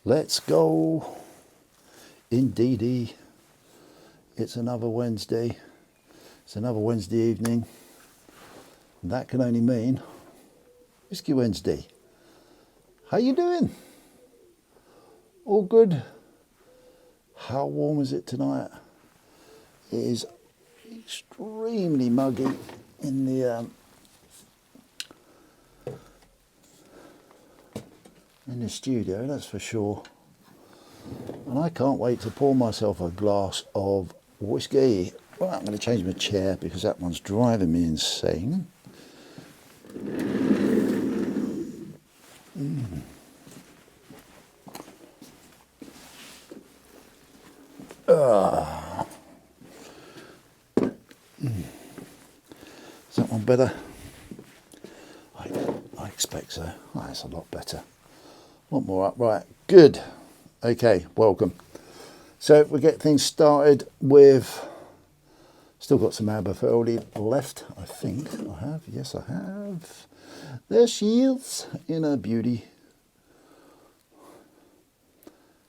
Let's go. Indeedy. It's another Wednesday. It's another Wednesday evening. And that can only mean Whisky Wednesday. How you doing? All good? How warm is it tonight? It is extremely muggy in the studio, that's for sure. And I can't wait to pour myself a glass of whiskey. Well, I'm going to change my chair because that one's driving me insane. Is that one better? I expect so. Oh, that's a lot better. A lot more upright. Good. Okay, welcome. So we get things started with, still got some Aberfeldy left, I think. I have, yes I have. There she is, in her beauty.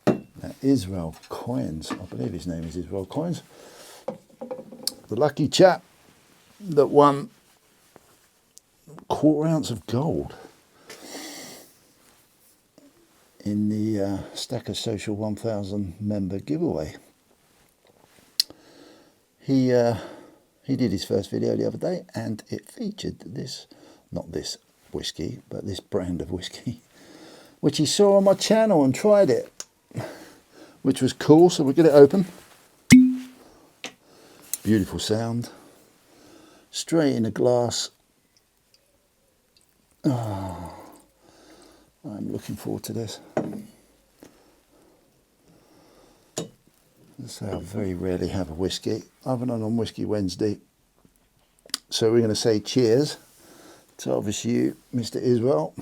Now, Israel Coins, I believe his name is Israel Coins. The lucky chap that won a quarter ounce of gold in the Stacker Social 1000 member giveaway. He did his first video the other day and it featured this, not this whiskey, but this brand of whiskey, which he saw on my channel and tried it, which was cool. So we'll get it open. Beautiful sound. Straight in a glass. Oh, I'm looking forward to this. So I very rarely have a whiskey, other than on Whisky Wednesday. So we're going to say cheers to obviously you, Mr. Israel,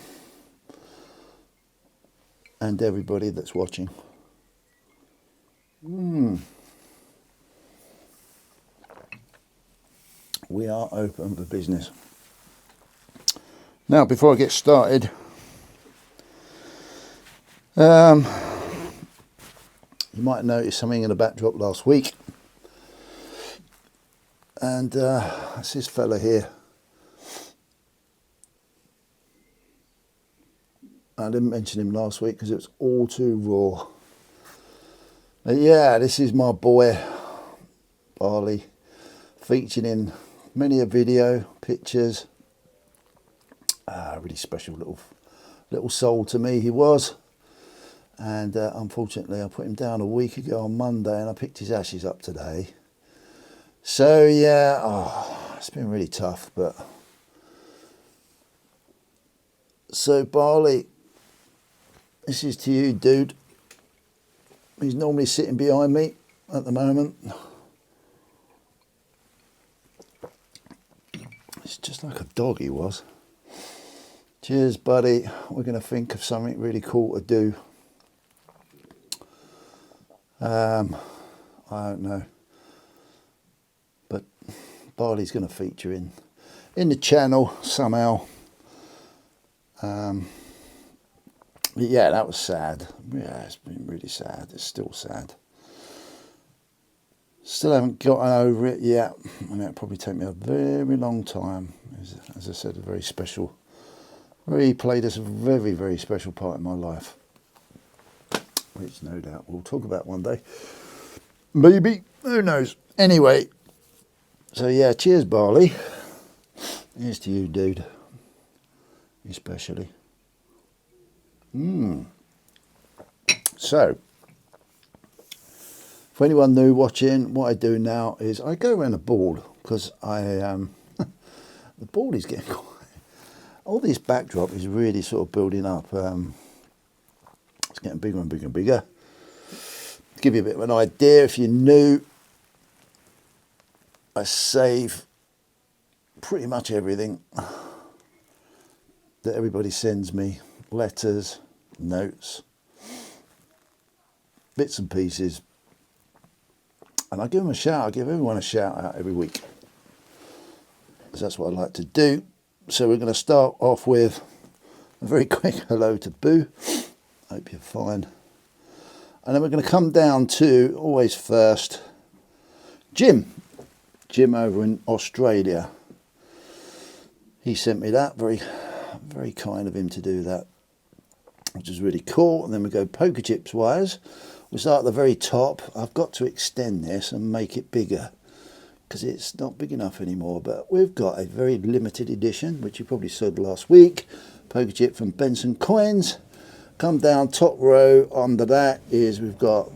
and everybody that's watching. We are open for business. Now, before I get started, you might have noticed something in the backdrop last week, and it's this fella here. I didn't mention him last week because it was all too raw. But yeah, this is my boy Barley, featured in many a video, pictures. Really special little soul to me he was. And unfortunately I put him down a week ago on Monday and I picked his ashes up today. So yeah, it's been really tough. But so Barley, this is to you, dude. He's normally sitting behind me at the moment. It's just like a dog he was. Cheers, buddy. We're going to think of something really cool to do. I don't know, but Barley's going to feature in the channel somehow. But yeah, that was sad. Yeah, it's been really sad. It's still sad. Still haven't gotten over it yet, and it'll probably take me a very long time. As I said, a very special. He played us a very, very special part in my life, which no doubt we'll talk about one day. Maybe, who knows. Anyway, so yeah, cheers, Barley. Here's to you, dude, especially. So, for anyone new watching, what I do now is I go around the board because the board is getting quite. All this backdrop is really sort of building up. It's getting bigger and bigger and bigger. To give you a bit of an idea, if you're new, I save pretty much everything that everybody sends me. Letters, notes, bits and pieces. And I give them a shout. I give everyone a shout out every week, because that's what I like to do. So we're going to start off with a very quick hello to Boo. Hope you're fine. And then we're going to come down to, always first, Jim over in Australia. He sent me that, very, very kind of him to do that, which is really cool. And then we go poker chips wise. We start at the very top. I've got to extend this and make it bigger because it's not big enough anymore. But we've got a very limited edition, which you probably saw last week, poker chip from Benson Coins. Come down top row under that is we've got,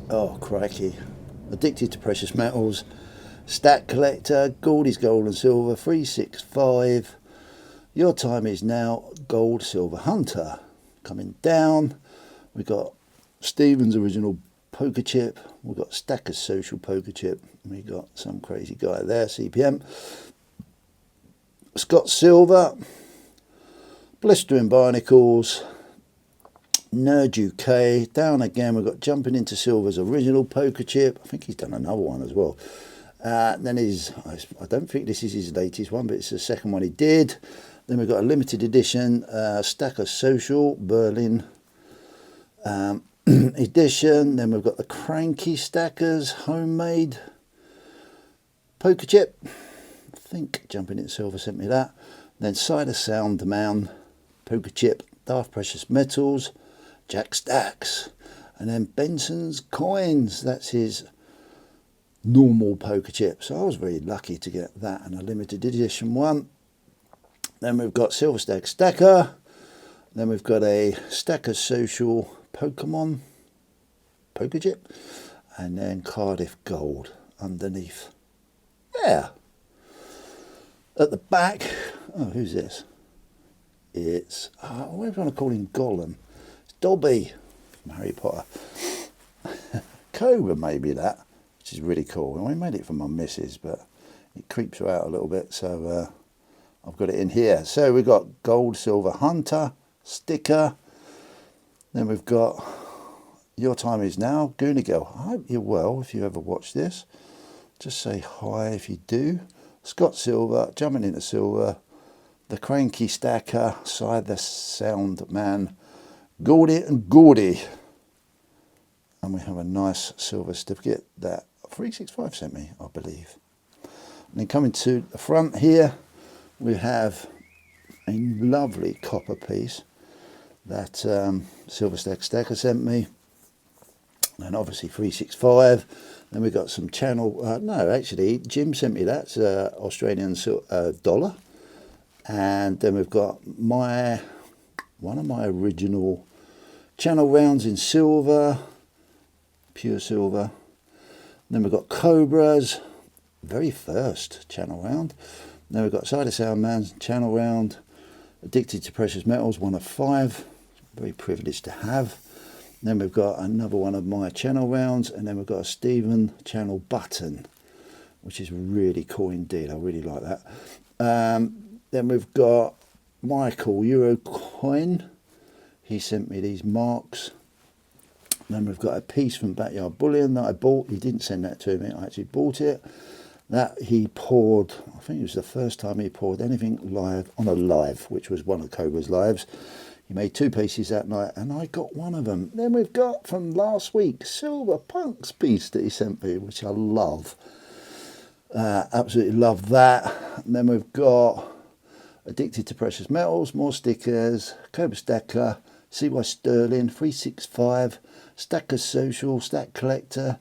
oh crikey, Addicted to Precious Metals, Stack Collector, Goldie's Gold and Silver, 365, Your Time Is Now, Gold Silver Hunter. Coming down, we've got Stephen's original poker chip, we've got Stacker's social poker chip, we've got some crazy guy there, CPM, Scott Silver, Blistering Barnacles, Nerd UK. Down again, we've got Jumping Into Silver's original poker chip. I think he's done another one as well. Then I don't think this is his latest one, but it's the second one he did. Then we've got a limited edition Stacker Social Berlin edition. Then we've got the Cranky Stackers homemade poker chip. I think Jumping Into Silver sent me that. Then Cider Sound Man poker chip, Daft Precious Metals, Jack Stacks, and then Benson's Coins. That's his normal poker chip. So I was very lucky to get that and a limited edition one. Then we've got Silver Stack Stacker. Then we've got a Stacker Social Pokemon poker chip, and then Cardiff Gold underneath. Yeah. At the back, oh, who's this? It's, what do you want to call him? Gollum. It's Dobby from Harry Potter. Cobra, maybe that, which is really cool. And we made it for my missus, but it creeps her out a little bit, so I've got it in here. So we've got Gold Silver Hunter sticker. Then we've got Your Time Is Now, Goonie Girl. I hope you're well if you ever watch this. Just say hi if you do. Scott Silver, Jumping Into Silver, the Cranky Stacker, Cider Sound Man, Goldie and Gordy. And we have a nice silver certificate that 365 sent me, I believe. And then coming to the front here, we have a lovely copper piece that Silver Stack Stacker sent me. And obviously 365. Then we got some channel, no, actually, Jim sent me that. It's Australian dollar. And then we've got one of my original channel rounds in silver, pure silver. Then we've got Cobra's very first channel round. Then we've got Cider Sound Man's channel round, Addicted to Precious Metals, 1 of 5. Very privileged to have. Then we've got another one of my channel rounds, and then we've got a Stephen channel button, which is really cool indeed. I really like that. Then we've got Michael Eurocoin. He sent me these marks. Then we've got a piece from Backyard Bullion that I bought. He didn't send that to me. I actually bought it. That he poured, I think it was the first time he poured anything live on a live, which was one of Cobra's lives. He made 2 pieces that night, and I got one of them. Then we've got from last week, Silver Punk's piece that he sent me, which I love. Absolutely love that. And then we've got Addicted to Precious Metals, more stickers, Cobra Stacker, CY Sterling, 365, Stacker Social, Stack Collector,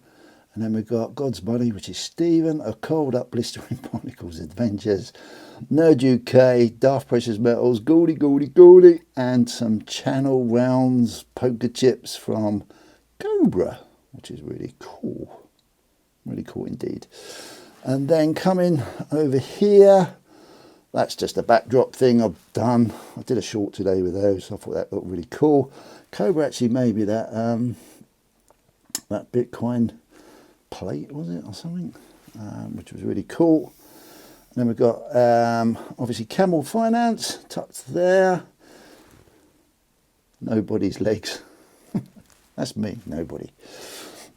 and then we've got God's Money, which is Stephen, a Cold Up Blistering Barnacles Adventures, Nerd UK, Daft Precious Metals, Goldie, and some channel rounds, poker chips from Cobra, which is really cool. Really cool indeed. And then coming over here, that's just a backdrop thing I've done. I did a short today with those, so I thought that looked really cool. Cobra actually made me that, that Bitcoin plate, was it, or something, which was really cool. And then we've got, obviously, Camel Finance, tucked there. Nobody's legs. That's me, nobody.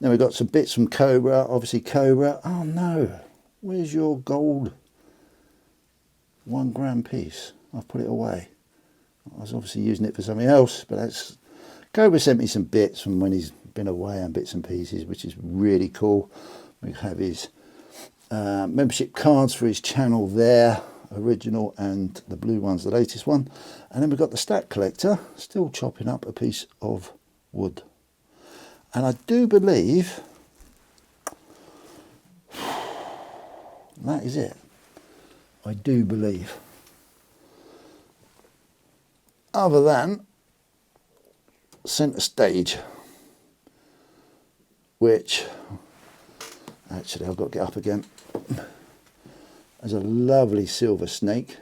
Then we've got some bits from Cobra, obviously Cobra. Oh no, where's your gold 1 gram piece? I've put it away. I was obviously using it for something else, but that's Cobra sent me some bits from when he's been away and bits and pieces, which is really cool. We have his membership cards for his channel there, original, and the blue one's the latest one. And then we've got the stack collector, still chopping up a piece of wood. And I do believe that is it. I do believe. Other than centre stage, which actually I've got to get up again. There's a lovely silver snake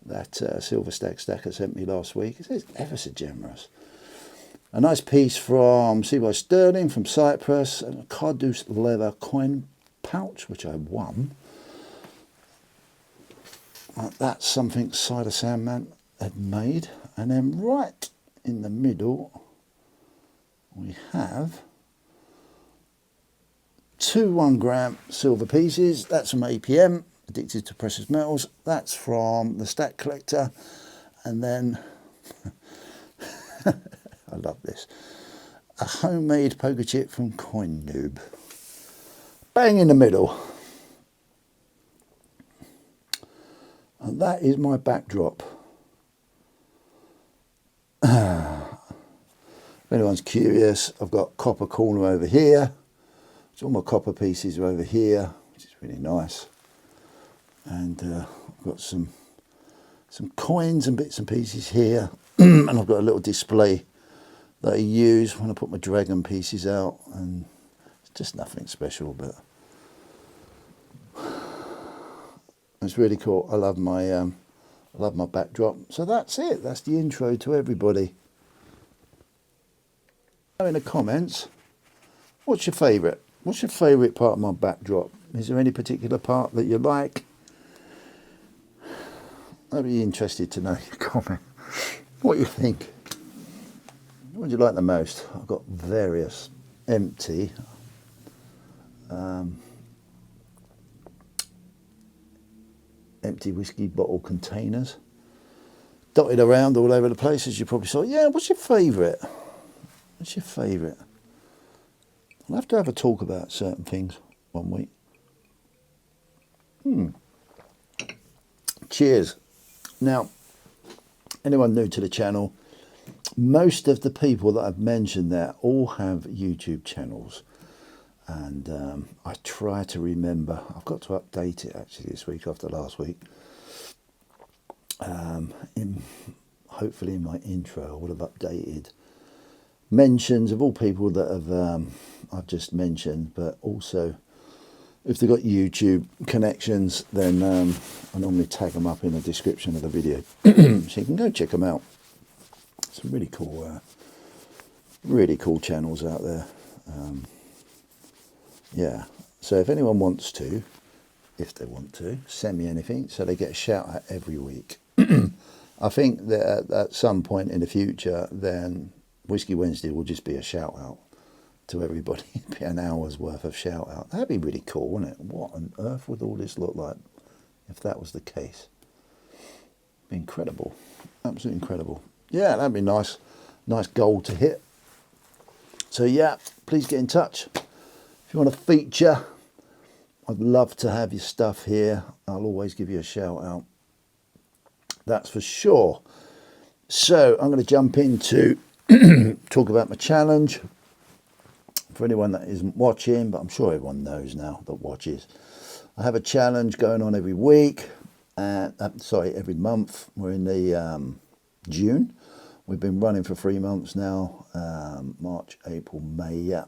that Silver Stacker sent me last week. It's ever so generous. A nice piece from C.Y. Sterling from Cyprus, and a Carduce leather coin pouch, which I won. That's something Cider Sandman had made. And then right in the middle, we have 2 1-gram silver pieces. That's from APM, Addicted to Precious Metals. That's from the Stack Collector. And then, I love this, a homemade poker chip from Coin Noob. Bang in the middle. And that is my backdrop. If anyone's curious, I've got copper corner over here. So all my copper pieces are over here, which is really nice. And I've got some coins and bits and pieces here. And I've got a little display that I use when I put my dragon pieces out. And it's just nothing special, but it's really cool. I love my backdrop. So that's it. That's the intro to everybody. In the comments, what's your favourite? What's your favourite part of my backdrop? Is there any particular part that you like? I'd be interested to know your comment. What you think? What do you like the most? I've got various empty whiskey bottle containers dotted around all over the place, as you probably saw. Yeah, what's your favourite? What's your favourite? I'll have to have a talk about certain things one week. Cheers. Now, anyone new to the channel, most of the people that I've mentioned there all have YouTube channels. And I try to remember, I've got to update it actually this week after last week. Hopefully in my intro I would have updated mentions of all people that have I've just mentioned, but also if they've got YouTube connections, then I normally tag them up in the description of the video, so you can go check them out. Some really cool channels out there. Yeah, so if anyone wants to, if they want to, send me anything so they get a shout out every week. I think that at some point in the future, then Whisky Wednesday will just be a shout out to everybody. It'd be an hour's worth of shout out. That'd be really cool, wouldn't it? What on earth would all this look like if that was the case? It'd be incredible. Absolutely incredible. Yeah, that'd be nice. Nice goal to hit. So yeah, please get in touch. If you want to feature, I'd love to have your stuff here. I'll always give you a shout out. That's for sure. So I'm going to jump into talk about my challenge. For anyone that isn't watching, but I'm sure everyone knows now that watches, I have a challenge going on every week. Every month. We're in the June. We've been running for 3 months now. March, April, May. Yeah.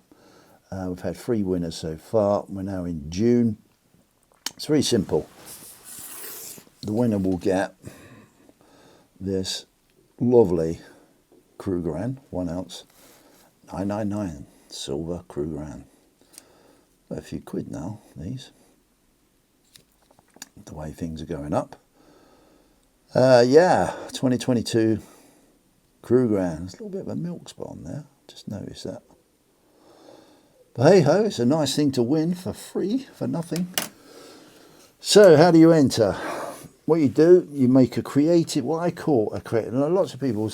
We've had 3 winners so far. We're now in June. It's very simple. The winner will get this lovely Krugerrand, 1 ounce, 999 silver Krugerrand. A few quid now, these. The way things are going up. Yeah, 2022 Krugerrand. There's a little bit of a milk spot on there. Just noticed that. But hey ho, it's a nice thing to win for free, for nothing. So how do you enter? What you do, you make a creative, what I call a creative. Lots of people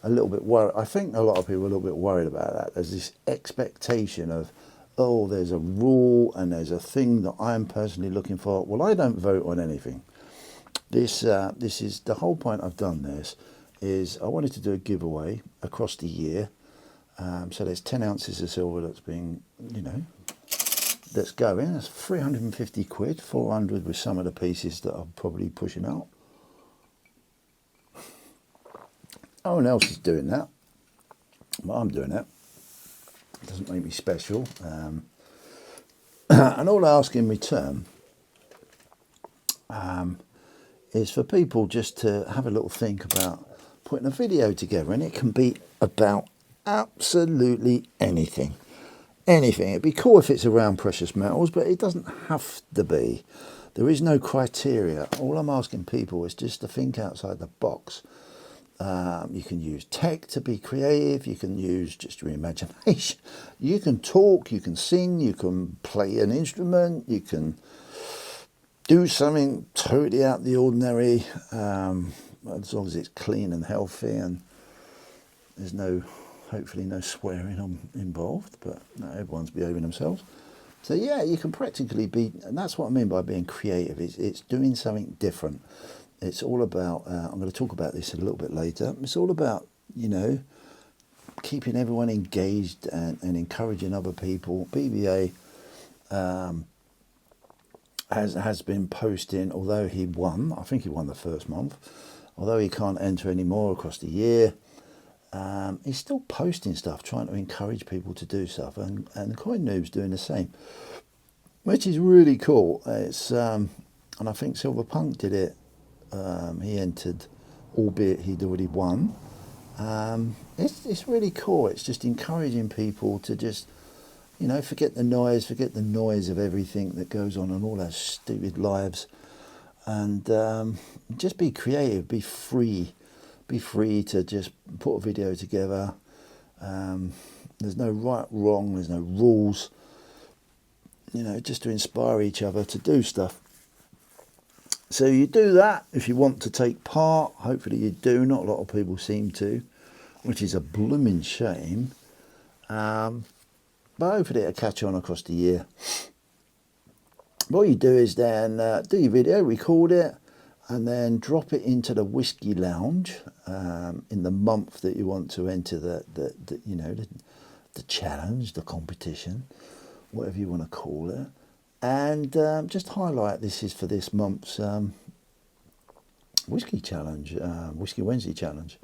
a little bit worried. I think a lot of people are a little bit worried about that. There's this expectation of, oh, there's a rule and there's a thing that I'm personally looking for. Well, I don't vote on anything. This is the whole point I've done this, is I wanted to do a giveaway across the year. So there's 10 ounces of silver that's being, you know, that's going. That's 350 quid, 400 with some of the pieces that I'm probably pushing out. No one else is doing that, but I'm doing it. It doesn't make me special. And all I ask in return is for people just to have a little think about putting a video together, and it can be about absolutely anything. Anything. It'd be cool if it's around precious metals, but it doesn't have to be. There is no criteria. All I'm asking people is just to think outside the box. You can use tech to be creative, you can use just your imagination, you can talk, you can sing, you can play an instrument, you can do something totally out of the ordinary, as long as it's clean and healthy and there's no, hopefully no swearing involved, but no, everyone's behaving themselves. So yeah, you can practically be, and that's what I mean by being creative, it's doing something different. It's all about, I'm going to talk about this a little bit later, it's all about, you know, keeping everyone engaged and encouraging other people. BBA has been posting, although he won, I think he won the first month, although he can't enter anymore across the year, he's still posting stuff, trying to encourage people to do stuff, and Coin Noob's doing the same, which is really cool. It's and I think Silverpunk did it. He entered, albeit he'd already won. It's really cool. It's just encouraging people to just, you know, forget the noise of everything that goes on in all our stupid lives, and just be creative, be free to just put a video together. There's no right, wrong, there's no rules, you know, just to inspire each other to do stuff. So you do that if you want to take part. Hopefully you do. Not a lot of people seem to, which is a blooming shame. But hopefully it'll catch on across the year. What you do is then do your video, record it, and then drop it into the Whisky Lounge in the month that you want to enter the you know, the challenge, the competition, whatever you want to call it. And just highlight this is for this month's Whisky Challenge, Whisky Wednesday Challenge.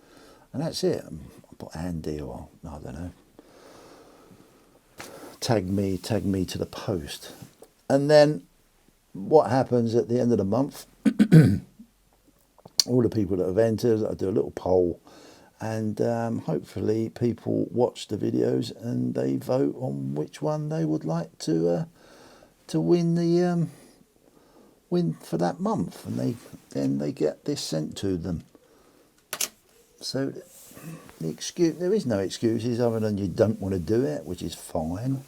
And that's it. I'll put Andy, or I don't know, tag me to the post. And then what happens at the end of the month, all the people that have entered, I do a little poll, and hopefully people watch the videos and they vote on which one they would like to win the win for that month, and they get this sent to them. So there is no excuses other than you don't want to do it, which is fine.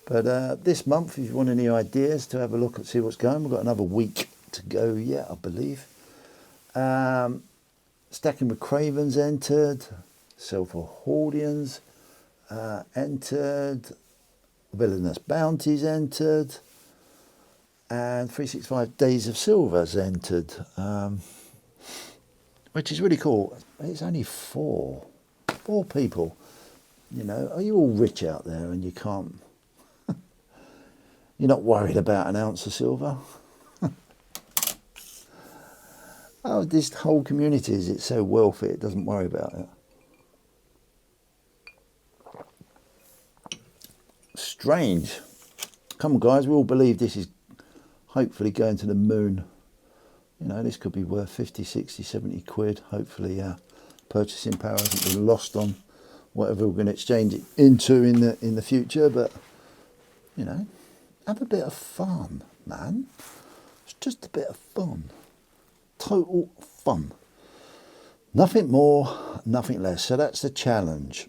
But this month, if you want any ideas to have a look and see what's going, we've got another week to go yet, I believe. Stacking with Cravens entered, Silver Hordians entered, Villainous Bounties entered, and 365 Days of Silver's entered, which is really cool. It's only four people. You know, are you all rich out there and you can't, you're not worried about an ounce of silver? Oh, this whole community, it's so wealthy, it doesn't worry about it. Strange. Come on, guys, we all believe this is hopefully going to the moon. You know, this could be worth 50, 60, 70 quid. Hopefully purchasing power hasn't been lost on whatever we're going to exchange it into in the future. But, you know, have a bit of fun, man. It's just a bit of fun. Total fun. Nothing more, nothing less. So that's the challenge.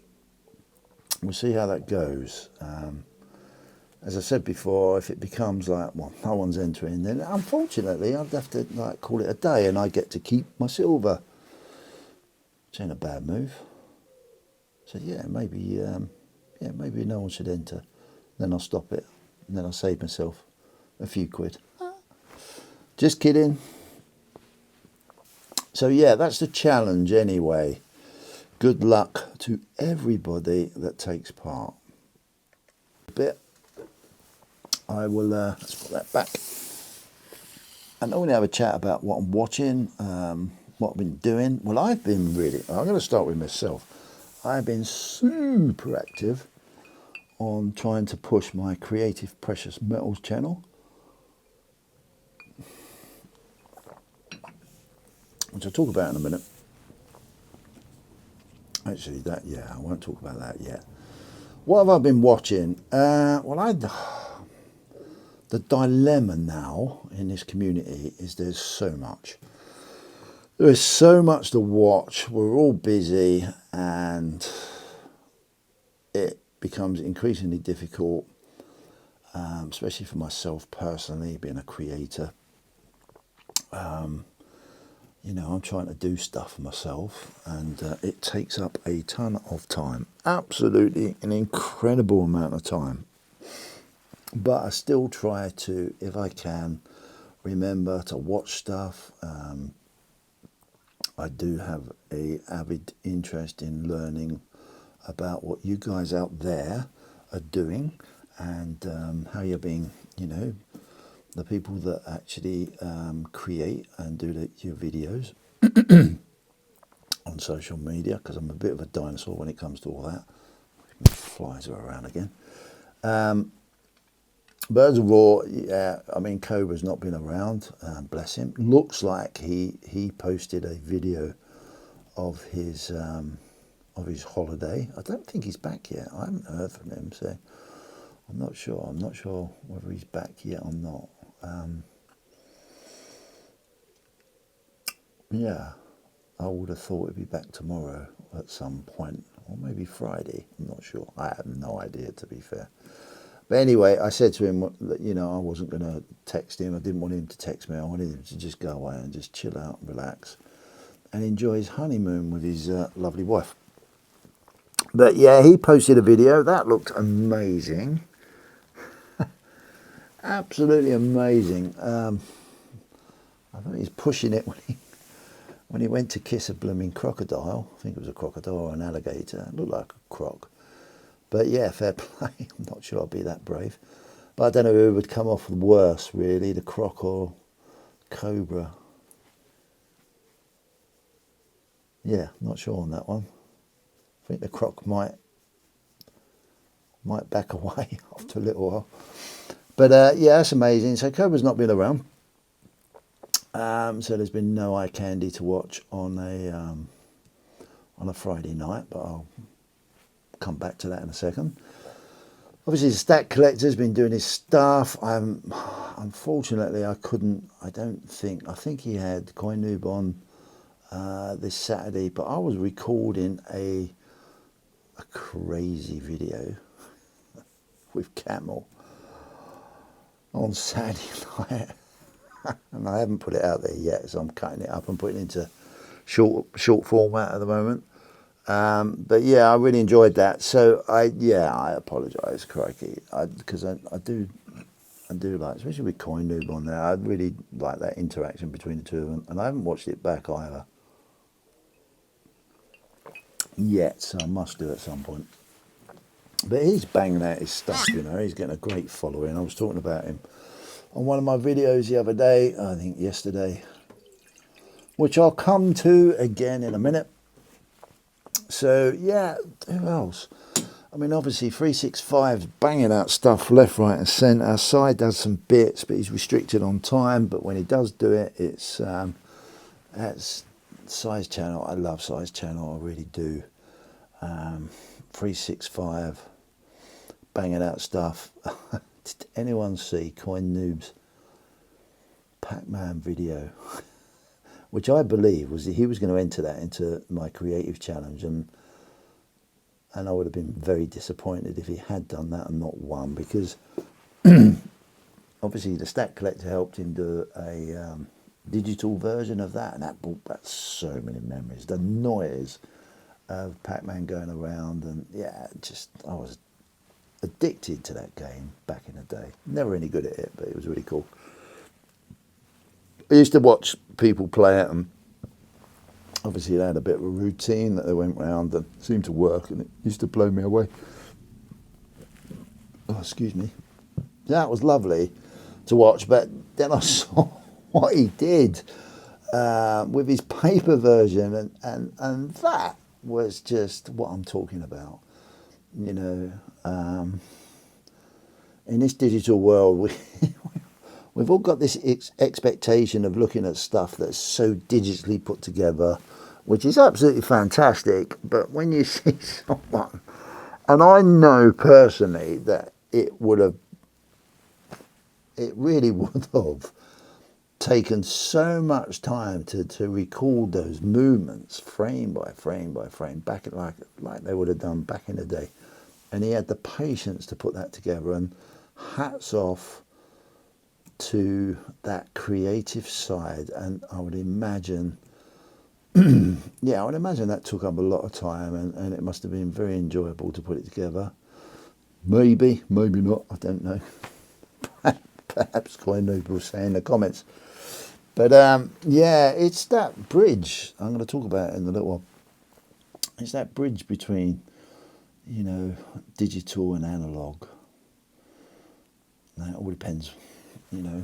We'll see how that goes. As I said before, if it becomes like, well, no one's entering, then unfortunately I'd have to like call it a day, and I get to keep my silver. Which ain't a bad move. So yeah, maybe no one should enter. Then I'll stop it, and then I'll save myself a few quid. Just kidding. So yeah, that's the challenge anyway. Good luck to everybody that takes part. I will, let's put that back. And I want to have a chat about what I'm watching, what I've been doing. Well, I'm going to start with myself. I've been super active on trying to push my Creative Precious Metals channel, which I'll talk about in a minute. Actually, I won't talk about that yet. What have I been watching? The dilemma now in this community is there's so much. There is so much to watch. We're all busy, and it becomes increasingly difficult, especially for myself personally, being a creator. I'm trying to do stuff for myself, and it takes up a ton of time. Absolutely an incredible amount of time. But I still try to, if I can, remember to watch stuff. I do have a avid interest in learning about what you guys out there are doing, and how you're being, the people that actually create and do your videos on social media, because I'm a bit of a dinosaur when it comes to all that. Flies are around again. Birds of Raw, yeah, I mean, Cobra's not been around, bless him. Looks like he posted a video of his holiday. I don't think he's back yet. I haven't heard from him, so I'm not sure. I'm not sure whether he's back yet or not. Yeah, I would have thought he'd be back tomorrow at some point, or maybe Friday. I'm not sure. I have no idea, to be fair. But anyway, I said to him that, I wasn't going to text him. I didn't want him to text me. I wanted him to just go away and just chill out and relax and enjoy his honeymoon with his lovely wife. But yeah, he posted a video. That looked amazing. Absolutely amazing. I think he's pushing it when he went to kiss a blooming crocodile. I think it was a crocodile or an alligator. It looked like a croc. But yeah, fair play. I'm not sure I'll be that brave. But I don't know who would come off worse, really, the croc or cobra. Yeah, not sure on that one. I think the croc might back away after a little while. But yeah, that's amazing. So Cobra's not been around. So there's been no eye candy to watch on a Friday night, but I'll come back to that in a second. Obviously, the Stack Collector's been doing his stuff. Unfortunately, I think he had Coin Noob on this Saturday, but I was recording a crazy video with Camel on Saturday night. And I haven't put it out there yet, so I'm cutting it up and putting it into short format at the moment. But yeah, I really enjoyed that. So I apologise, crikey, because I do like, especially with Coin Noob on there, I really like that interaction between the two of them, and I haven't watched it back either yet, so I must do at some point. But he's banging out his stuff, he's getting a great following. I was talking about him on one of my videos the other day, I think yesterday, which I'll come to again in a minute. So yeah, who else? I mean, obviously 365's banging out stuff left, right and centre. Side does some bits, but he's restricted on time. But when he does do it, it's Size Channel. I love Size Channel, I really do. 365 banging out stuff. Did anyone see Coin Noob's Pac-Man video? Which I believe he was going to enter that into my creative challenge, and I would have been very disappointed if he had done that and not won, because obviously the Stack Collector helped him do a digital version of that, and that brought back so many memories. The noise of Pac-Man going around, and yeah, just I was addicted to that game back in the day. Never any good at it, but it was really cool. I used to watch people play it, and obviously they had a bit of a routine that they went round and seemed to work, and it used to blow me away. Oh, excuse me. That was lovely to watch, but then I saw what he did with his paper version, and that was just what I'm talking about. You know, in this digital world, we've all got this expectation of looking at stuff that's so digitally put together, which is absolutely fantastic. But when you see someone, and I know personally that it really would have taken so much time to record those movements frame by frame by frame, back like they would have done back in the day. And he had the patience to put that together, and hats off to that creative side. And I would imagine, yeah, I would imagine that took up a lot of time, and it must have been very enjoyable to put it together. Maybe not, I don't know. Perhaps quite noble say in the comments. But yeah, it's that bridge I'm going to talk about in a little while. It's that bridge between, you know, digital and analog. Now, it all depends, you know,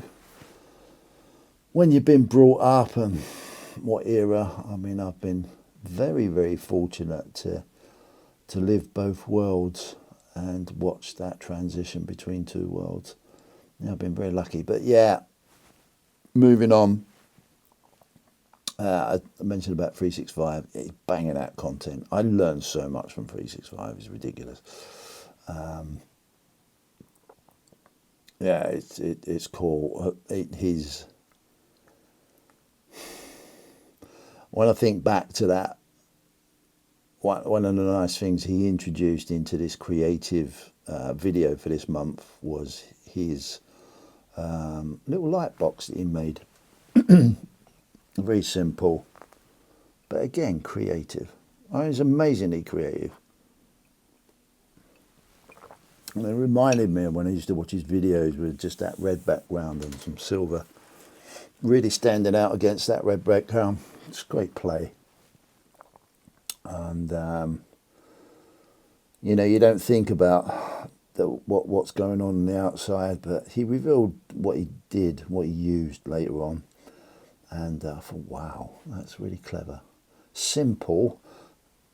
when you've been brought up and what era. I mean, I've been very, very fortunate to live both worlds and watch that transition between two worlds. Yeah, I've been very lucky. But yeah, moving on. I mentioned about 365. It's banging out content. I learned so much from 365. It's ridiculous. Yeah, it's cool. When I think back to that, one of the nice things he introduced into this creative video for this month was his little light box that he made. Very simple, but again, creative. I mean, it's amazingly creative. And it reminded me of when I used to watch his videos with just that red background and some silver really standing out against that red background. It's great play. And, you know, you don't think about what's going on the outside, but he revealed what he did, what he used later on. And I thought, wow, that's really clever. Simple,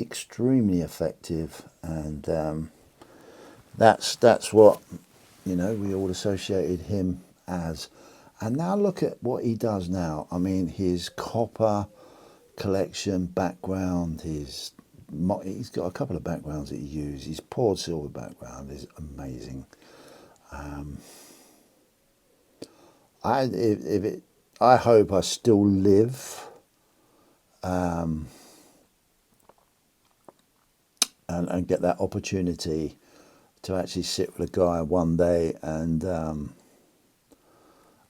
extremely effective, and that's what, you know, we all associated him as. And now look at what he does now. I mean, his copper collection background, he's got a couple of backgrounds that he uses. His poured silver background is amazing. I hope I still live and get that opportunity to actually sit with a guy one day and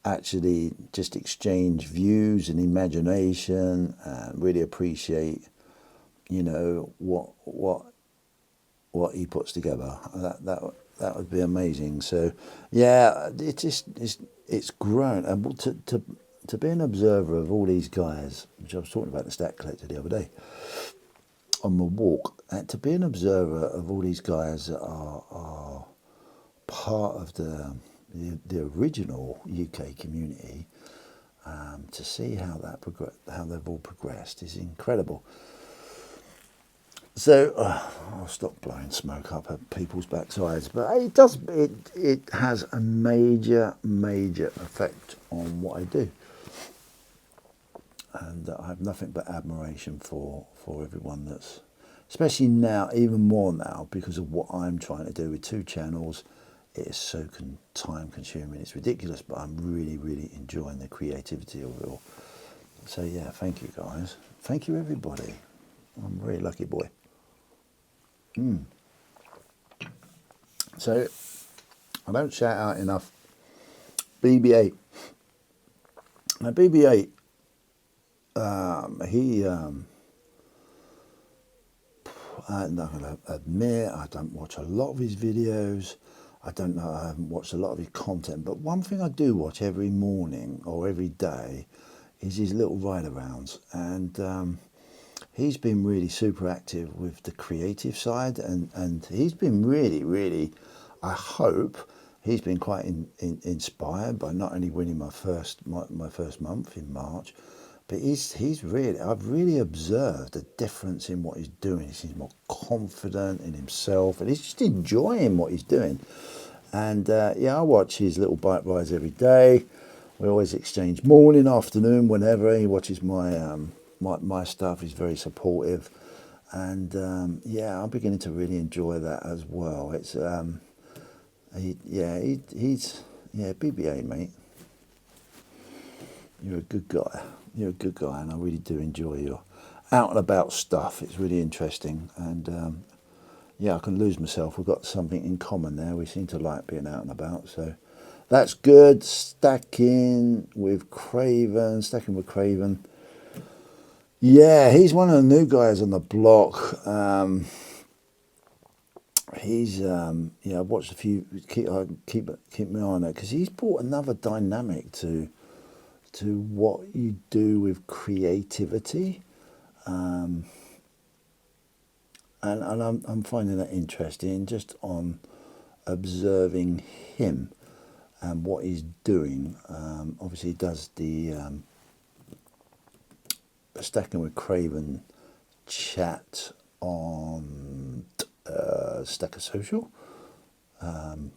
actually just exchange views and imagination and really appreciate, you know, what he puts together. That would be amazing. So yeah, it's grown, and to be an observer of all these guys, which I was talking about the Stat Collector the other day on my walk, and to be an observer of all these guys that are part of the original UK community, to see how they've all progressed is incredible. So I'll stop blowing smoke up at people's backsides, but it has a major effect on what I do, and I have nothing but admiration for everyone that's, especially now, even more now, because of what I'm trying to do with 2 channels. It is so time consuming, it's ridiculous, but I'm really enjoying the creativity of it all. So yeah, thank you guys, thank you everybody. I'm a very lucky boy. So I don't shout out enough. BB-8. Now BB-8, I'm not going to admit, I don't watch a lot of his videos. I haven't watched a lot of his content, but one thing I do watch every morning or every day is his little ride-arounds, and he's been really super active with the creative side, and he's been really, I hope, he's been quite inspired by not only winning my first month in March, but I've really observed a difference in what he's doing. He seems more confident in himself, and he's just enjoying what he's doing. And yeah, I watch his little bike rides every day. We always exchange morning, afternoon, whenever. He watches my stuff. He's very supportive, and yeah, I'm beginning to really enjoy that as well. It's he's BBA, mate. You're a good guy. You're a good guy, and I really do enjoy your out and about stuff. It's really interesting, and yeah, I can lose myself. We've got something in common there. We seem to like being out and about, so that's good. Stacking with Craven. Yeah, he's one of the new guys on the block. He's yeah, I've watched a few. Keep me on it, because he's brought another dynamic to what you do with creativity, and I'm finding that interesting, just on observing him and what he's doing. Obviously, he does the Stacking with Craven chat on Stacker Social on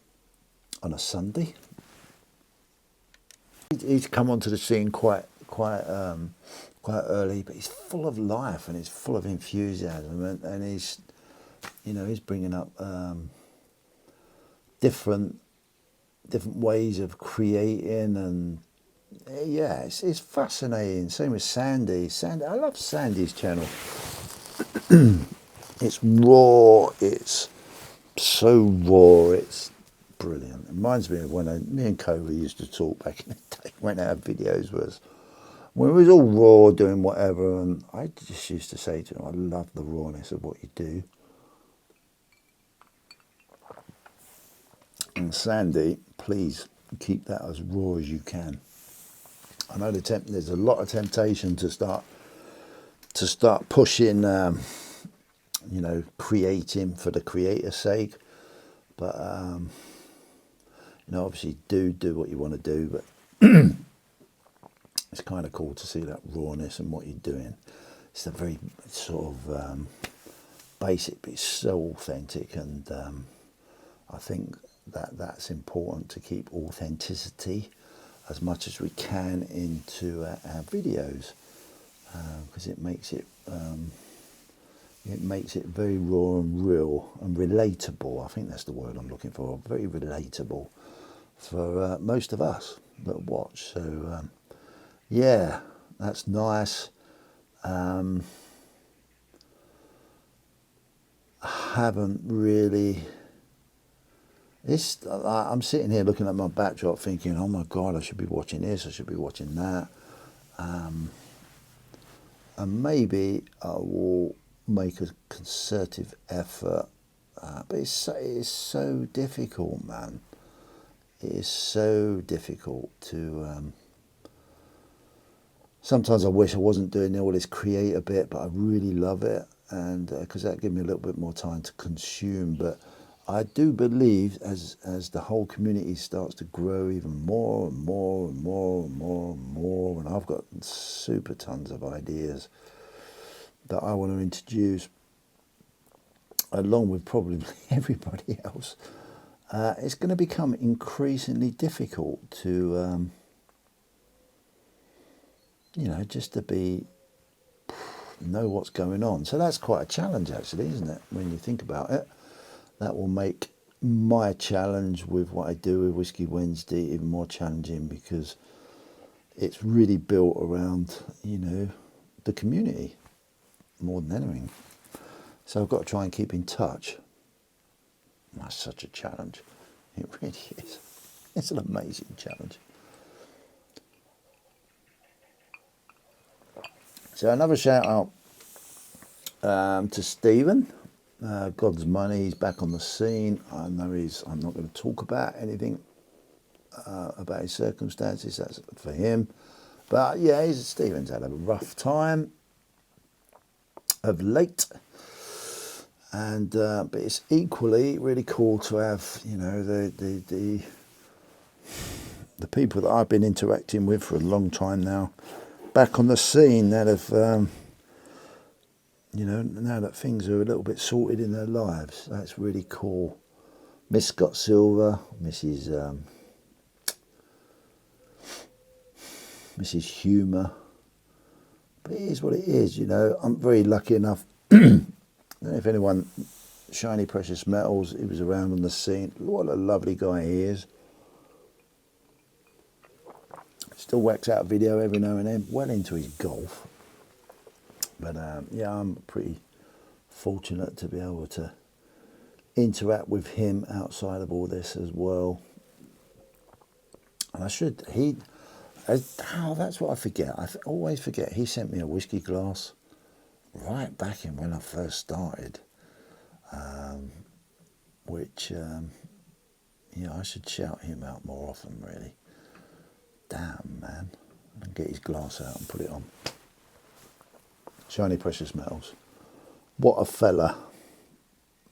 a Sunday. He's come onto the scene quite early, but he's full of life and he's full of enthusiasm, and he's bringing up different ways of creating, and yeah, it's fascinating. Same with Sandy. I love Sandy's channel. It's raw. It's so raw. It's brilliant. It reminds me of when me and Kobe used to talk back in the day when our videos was, when it was all raw, doing whatever, and I just used to say to him, I love the rawness of what you do. And Sandy, please keep that as raw as you can. I know there's a lot of temptation to start pushing, creating for the creator's sake, but obviously do what you want to do, but it's kind of cool to see that rawness and what you're doing. It's a very sort of basic, but it's so authentic, and I think that's important, to keep authenticity as much as we can into our videos, because it makes it very raw and real and relatable. I think that's the word I'm looking for. Very relatable for most of us that watch. So yeah, that's nice. I haven't really. I'm sitting here looking at my backdrop thinking, oh my God, I should be watching this, I should be watching that. And maybe I will make a concerted effort. But it's so difficult, man. It is so difficult to... sometimes I wish I wasn't doing all this creator bit, but I really love it, and because that gives me a little bit more time to consume. But I do believe as the whole community starts to grow even more and more and more and more and more, and I've got super tons of ideas that I want to introduce, along with probably everybody else, it's going to become increasingly difficult to, just to know what's going on. So that's quite a challenge, actually, isn't it? When you think about it, that will make my challenge with what I do with Whisky Wednesday even more challenging, because it's really built around, the community more than anything. So I've got to try and keep in touch. That's such a challenge. It really is. It's an amazing challenge. So another shout out to Stephen. God's money, he's back on the scene. I know I'm not going to talk about anything about his circumstances, that's for him. But yeah, Stephen's had a rough time of late. And but it's equally really cool to have, you know, the people that I've been interacting with for a long time now back on the scene that have, you know, now that things are a little bit sorted in their lives. That's really cool. Miss Scott Silver, Mrs. Humour. But it is what it is, you know. I'm very lucky enough. If anyone, Shiny Precious Metals, he was around on the scene. What a lovely guy he is. Still whacks out a video every now and then, well into his golf. But yeah, I'm pretty fortunate to be able to interact with him outside of all this as well. And that's what I forget. I always forget. He sent me a whiskey glass right back in when I first started, which, yeah, I should shout him out more often, really. Damn, man. And get his glass out and put it on. Shiny Precious Metals. What a fella.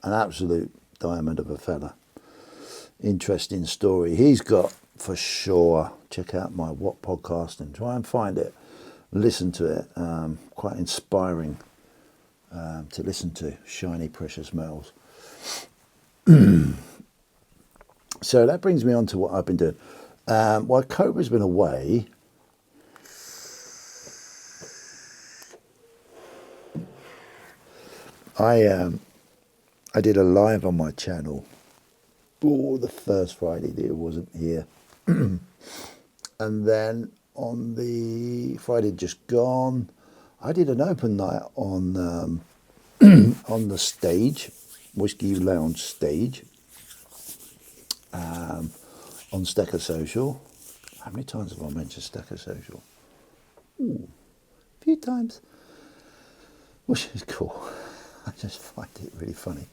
An absolute diamond of a fella. Interesting story. He's got, for sure, check out my W.O.T podcast and try and find it. Listen to it. Quite inspiring to listen to. Shiny Precious Metals. So that brings me on to what I've been doing. While Cobra's been away, I did a live on my channel for the first Friday that it wasn't here. And then on the Friday just gone, I did an open night on on the stage, Whisky Lounge stage, on Stacker Social. How many times have I mentioned Stacker Social? Ooh, a few times, which is cool. I just find it really funny.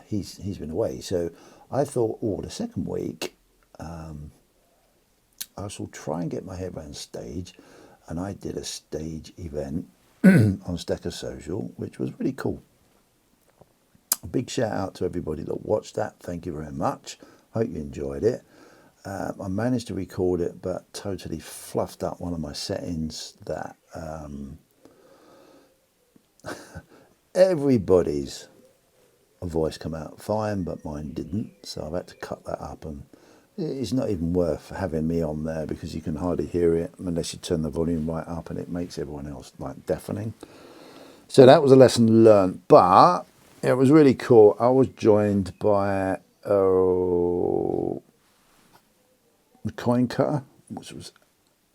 He's been away, so I thought, the second week, I shall try and get my head around stage, and I did a stage event on Stacker Social, which was really cool. A big shout out to everybody that watched that. Thank you very much. Hope you enjoyed it. I managed to record it, but totally fluffed up one of my settings that everybody's voice come out fine, but mine didn't. So I've had to cut that up, and it's not even worth having me on there because you can hardly hear it unless you turn the volume right up, and it makes everyone else like deafening. So that was a lesson learned, but it was really cool. I was joined by the coin cutter, which was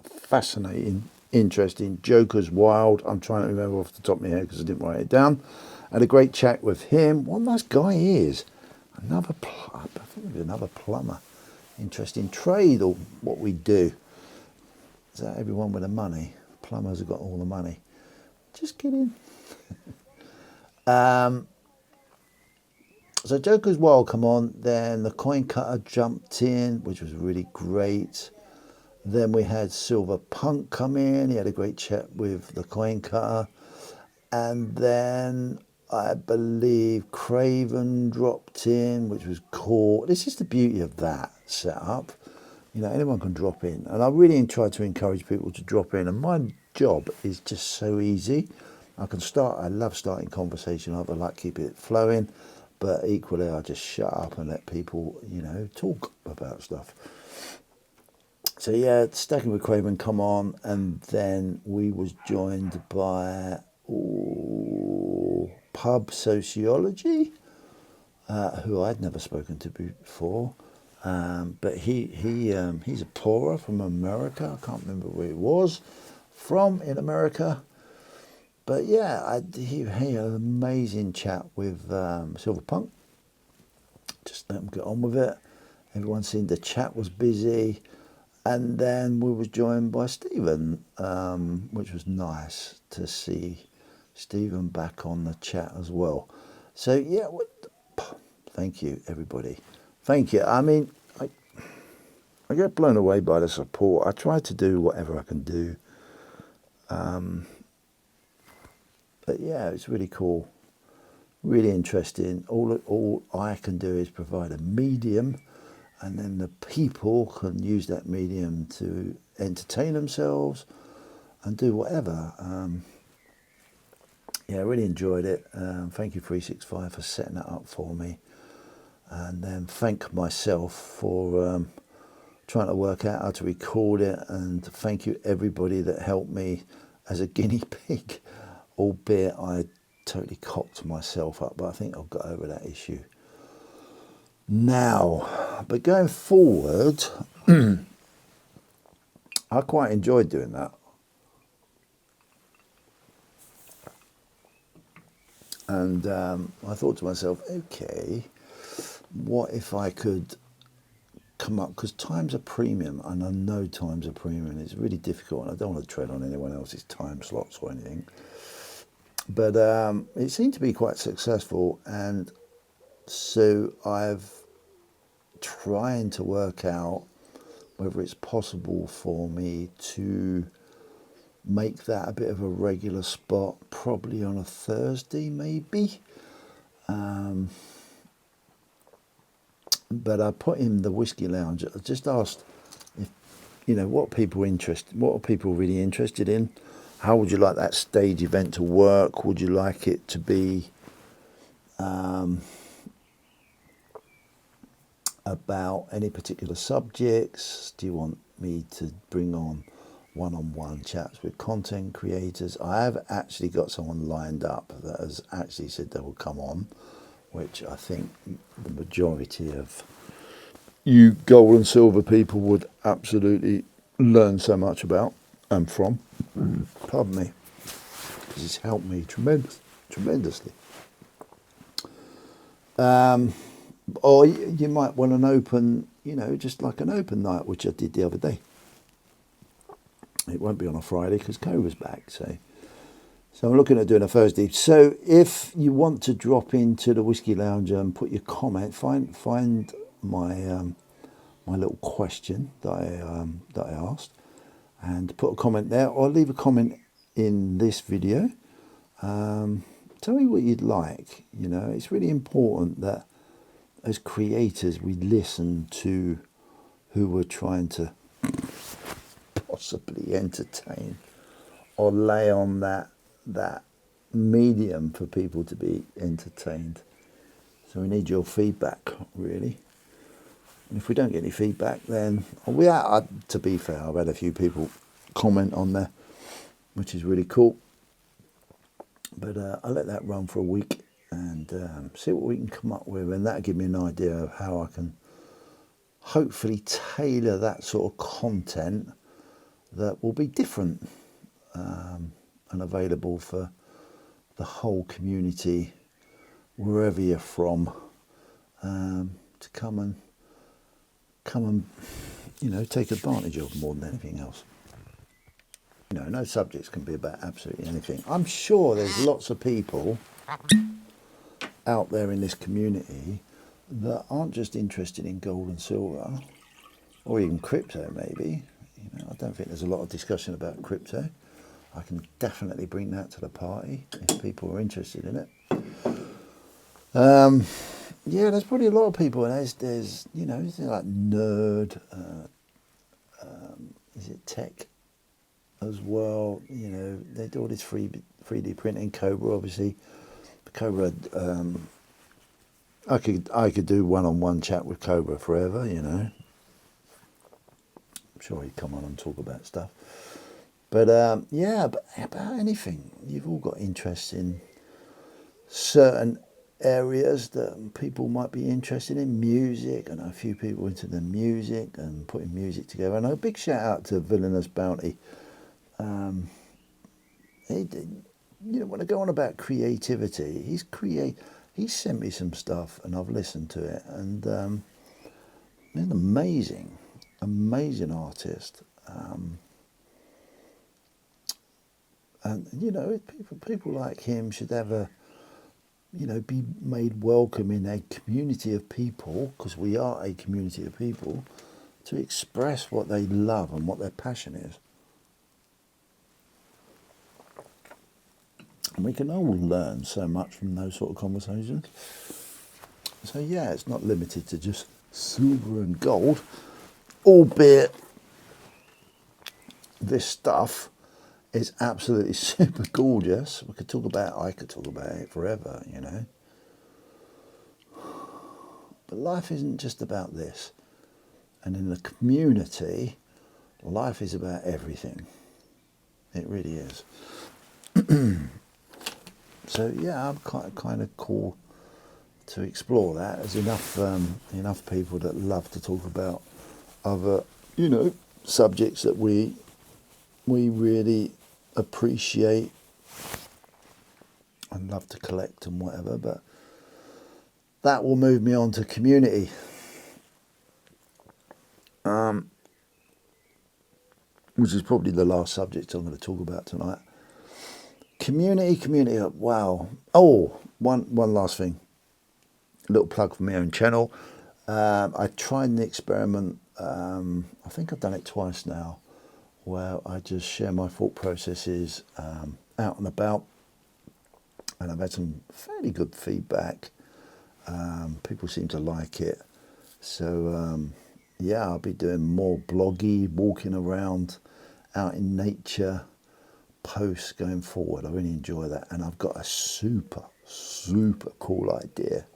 fascinating, interesting. Joker's Wild. I'm trying to remember off the top of my head because I didn't write it down. I had a great chat with him. What a nice guy he is. I think maybe another plumber. Interesting trade, or what we do. Is that everyone with the money? Plumbers have got all the money. Just kidding. So Joker's Wild come on, then the coin cutter jumped in, which was really great. Then we had Silver Punk come in. He had a great chat with the coin cutter. And then I believe Craven dropped in, which was cool. This is the beauty of that setup. You know, anyone can drop in. And I really try to encourage people to drop in. And my job is just so easy. I love starting conversation up. I like keeping it flowing. But equally, I just shut up and let people, you know, talk about stuff. So yeah, Stacking with Craven come on, and then we was joined by Pub Sociology, who I'd never spoken to before. But he's a pourer from America. I can't remember where he was from in America. But yeah, he had an amazing chat with Silver Punk. Just let him get on with it. Everyone seemed the chat was busy. And then we was joined by Stephen, which was nice to see Stephen back on the chat as well. So yeah, thank you everybody. Thank you. I mean, I get blown away by the support. I try to do whatever I can do. But yeah, it's really cool, really interesting. All I can do is provide a medium, and then the people can use that medium to entertain themselves and do whatever. Yeah, I really enjoyed it. Thank you 365 for setting that up for me, and then thank myself for trying to work out how to record it, and thank you everybody that helped me as a guinea pig, albeit I totally cocked myself up, but I think I've got over that issue now. But going forward, I quite enjoyed doing that. And I thought to myself, okay, what if I could come up, because time's a premium, and I know time's a premium. It's really difficult, and I don't want to tread on anyone else's time slots or anything. But it seemed to be quite successful, and so I've trying to work out whether it's possible for me to make that a bit of a regular spot, probably on a Thursday maybe. But I put in the Whisky Lounge. I just asked if, what are people really interested in? How would you like that stage event to work? Would you like it to be about any particular subjects? Do you want me to bring on one-on-one chats with content creators? I have actually got someone lined up that has actually said they will come on, which I think the majority of you gold and silver people would absolutely learn so much about and from. Pardon me, because it's helped me tremendously. Or you might want an open, just like an open night, which I did the other day. It won't be on a Friday because Cobra's back, so I'm looking at doing a Thursday. So if you want to drop into the Whisky Lounge and put your comment, find my my little question that I asked, and put a comment there, or leave a comment in this video. Tell me what you'd like. It's really important that as creators we listen to who we're trying to possibly entertain, or lay on that medium for people to be entertained. So we need your feedback, really. And if we don't get any feedback, then to be fair, I've had a few people comment on there, which is really cool. But I'll let that run for a week and see what we can come up with, and that'll give me an idea of how I can hopefully tailor that sort of content that will be different and available for the whole community, wherever you're from, to come and take advantage of more than anything else. No subjects can be about absolutely anything. I'm sure there's lots of people out there in this community that aren't just interested in gold and silver, or even crypto maybe. I don't think there's a lot of discussion about crypto. I can definitely bring that to the party if people are interested in it. Yeah, there's probably a lot of people. There's like nerd, is it tech as well? They do all this 3D printing. Cobra, obviously. Cobra, I could do one-on-one chat with Cobra forever. I'm sure he'd come on and talk about stuff. But yeah, but about anything. You've all got interest in certain areas that people might be interested in. Music. I know a few people into the music and putting music together. And a big shout out to Villainous Bounty. When I go on about creativity, he's sent me some stuff and I've listened to it, and it's amazing. amazing artist. And, you know, people like him should have a, you know, be made welcome in a community of people, because we are a community of people, to express what they love and what their passion is. And we can all learn so much from those sort of conversations. So yeah, it's not limited to just silver and gold, albeit this stuff is absolutely super gorgeous. I could talk about it forever, you know. But life isn't just about this. And in the community, life is about everything. It really is. So yeah, I'm kind of cool to explore that. There's enough people that love to talk about other, you know, subjects that we really appreciate and love to collect and whatever. But that will move me on to community. Which is probably the last subject I'm going to talk about tonight. Community. Wow. Oh, one last thing. A little plug for my own channel. I tried an experiment. I think I've done it twice now, where I just share my thought processes out and about, and I've had some fairly good feedback. People seem to like it. So yeah, I'll be doing more bloggy, walking around out in nature posts going forward. I really enjoy that, and I've got a super cool idea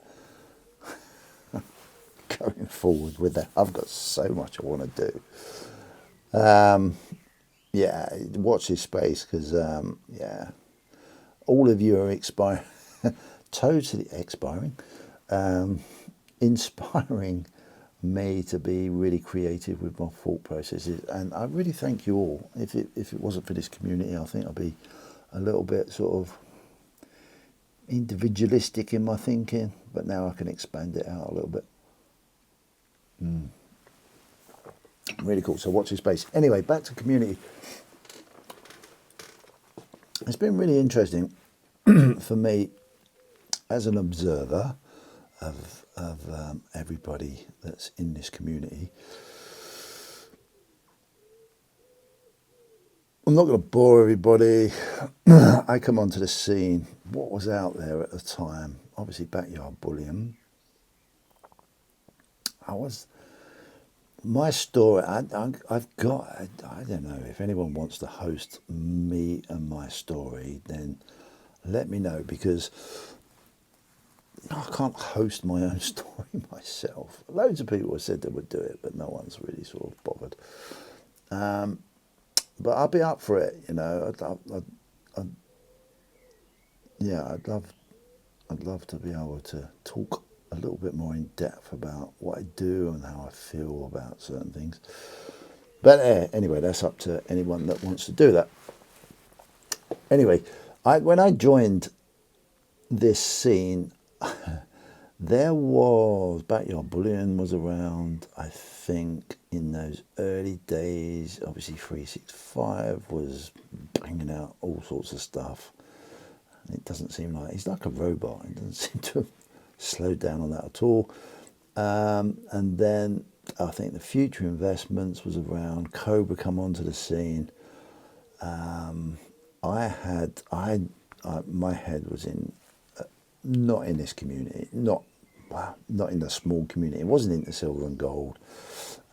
going forward with that. I've got so much I want to do. Yeah, watch this space, because yeah, all of you are totally inspiring me to be really creative with my thought processes, and I really thank you all. If it wasn't for this community, I think I'd be a little bit sort of individualistic in my thinking, but now I can expand it out a little bit. Really cool. So watch this space. Anyway, back to community. It's been really interesting for me as an observer of everybody that's in this community. I'm not going to bore everybody. I come onto the scene. What was out there at the time? Obviously, backyard bullying. My story, I've got, I don't know, if anyone wants to host me and my story, then let me know, because I can't host my own story myself. Loads of people have said they would do it, but no one's really sort of bothered. But I'd be up for it, you know. I'd love to be able to talk a little bit more in depth about what I do and how I feel about certain things. But anyway, that's up to anyone that wants to do that. Anyway, when I joined this scene, there was backyard bullying was around. I think in those early days, obviously 365 was bringing out all sorts of stuff. And it doesn't seem like he's like a robot. It doesn't seem to have slowed down on that at all. And then I think the Future Investments was around. Cobra come onto the scene. My head was in. Not in this community, not in the small community. It wasn't into silver and gold.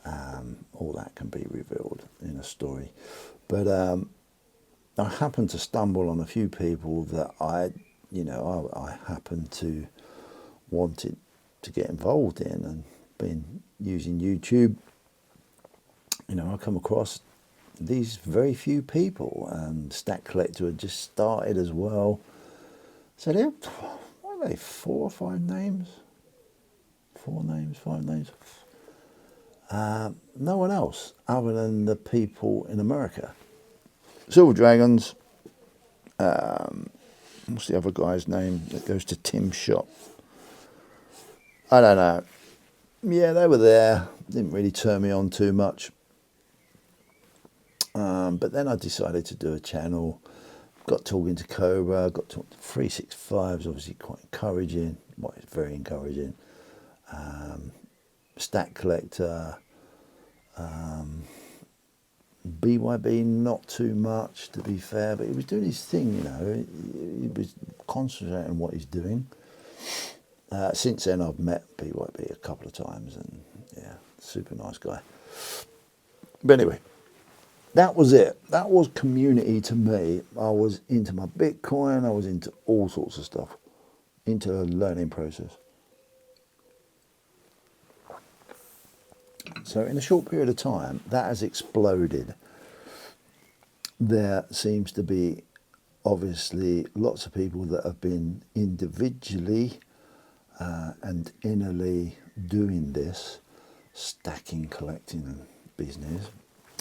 All that can be revealed in a story. But I happened to stumble on a few people that I happened to wanted to get involved in, and been using YouTube. You know, I come across these very few people, and Stack Collector had just started as well. So they're, what are they, 4 or 5 names? 4 names, 5 names? No one else other than the people in America. Silver Dragons. What's the other guy's name that goes to Tim's shop? I don't know. Yeah, they were there. didn't really turn me on too much. But then I decided to do a channel, got talking to Cobra, got talking to 365s, obviously quite encouraging, well, it's very encouraging. Stack Collector, BYB not too much to be fair, but he was doing his thing, you know, he was concentrating on what he's doing. Since then I've met BYB a couple of times and yeah, super nice guy. But anyway, that was it. That was community to me. I was into my Bitcoin, I was into all sorts of stuff, into a learning process. So in a short period of time, that has exploded. There seems to be obviously lots of people that have been individually and innerly doing this stacking, collecting business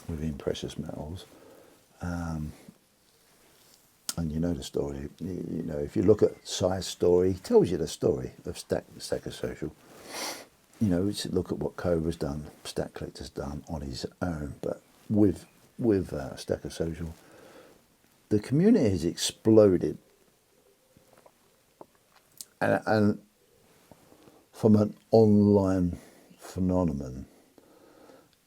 within precious metals. And you know the story. You know, if you look at Si's story, he tells you the story of Stacker Social. You know, we should look at what Cobra's done, Stack Collector's done on his own, but with Stacker Social, the community has exploded, and from an online phenomenon,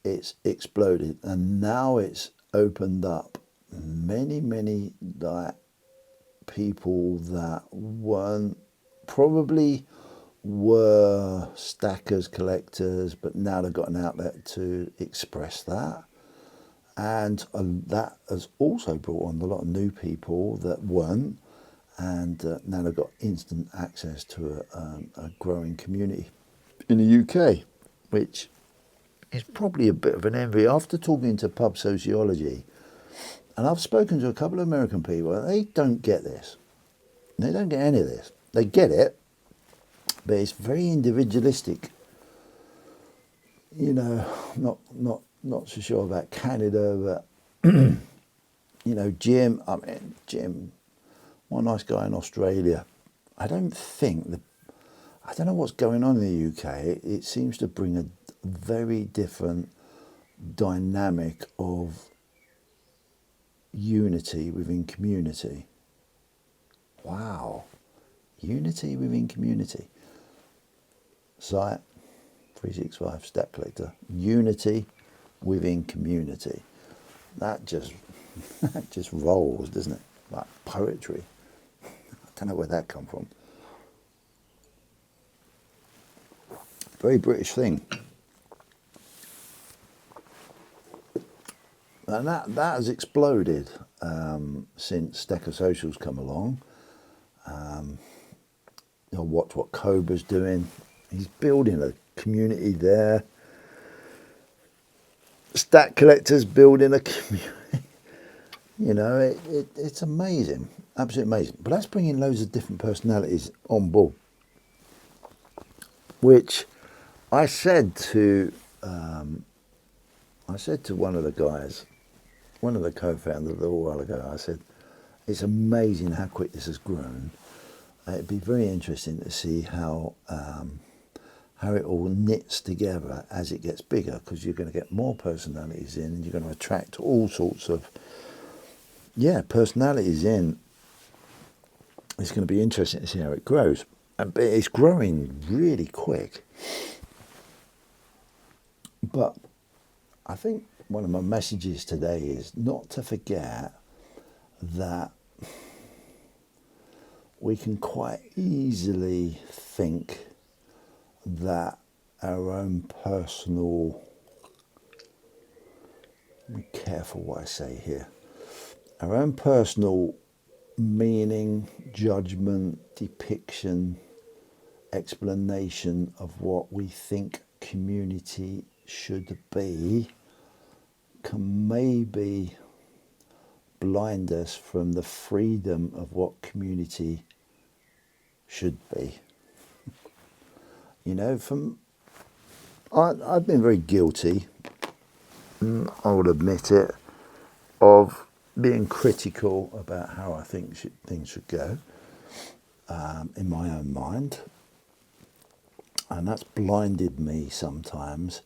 it's exploded, and now it's opened up many like people that weren't probably were stackers, collectors, but now they've got an outlet to express that. And that has also brought on a lot of new people that weren't, and now they've got instant access to a growing community in the UK, which is probably a bit of an envy. After talking to pub sociology, and I've spoken to a couple of American people, they don't get this. They don't get any of this. They get it, but it's very individualistic. You know, not so sure about Canada, but you know, Jim, one nice guy in Australia. I don't know what's going on in the UK. It seems to bring a very different dynamic of unity within community. Wow, unity within community. Site 365 Stack Collector, unity within community. That just rolls, doesn't it? Like poetry. I don't know where that come from. Very British thing. And that has exploded since Stacker Social's come along. You know, watch what Cobra's doing. He's building a community there. Stack Collector's building a community. You know, it's amazing, absolutely amazing. But that's bringing loads of different personalities on board. Which I said to one of the guys, one of the co-founders a little while ago. I said, "It's amazing how quick this has grown. It'd be very interesting to see how it all knits together as it gets bigger, because you're going to get more personalities in, and you're going to attract all sorts of personalities in. It's going to be interesting to see how it grows, but it's growing really quick. But I think one of my messages today is not to forget that we can quite easily think that our own personal, be careful what I say here, our own personal meaning, judgment, depiction, explanation of what we think community should be can maybe blind us from the freedom of what community should be. You know, I've been very guilty, I will admit it, of being critical about how I think things should go in my own mind. And that's blinded me sometimes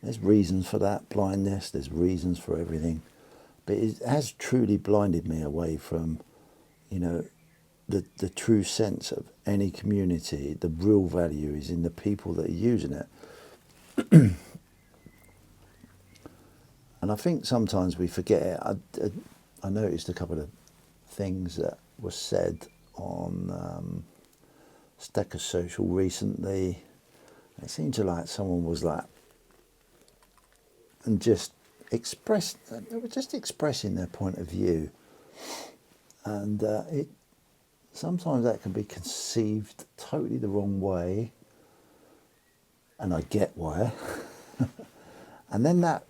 There's reasons for that blindness, there's reasons for everything. But it has truly blinded me away from, you know, the true sense of any community. The real value is in the people that are using it. And I think sometimes we forget it. I noticed a couple of things that were said on Stacker Social recently. It seemed to like someone was like, and just they were just expressing their point of view. And sometimes that can be conceived totally the wrong way. And I get why. And then that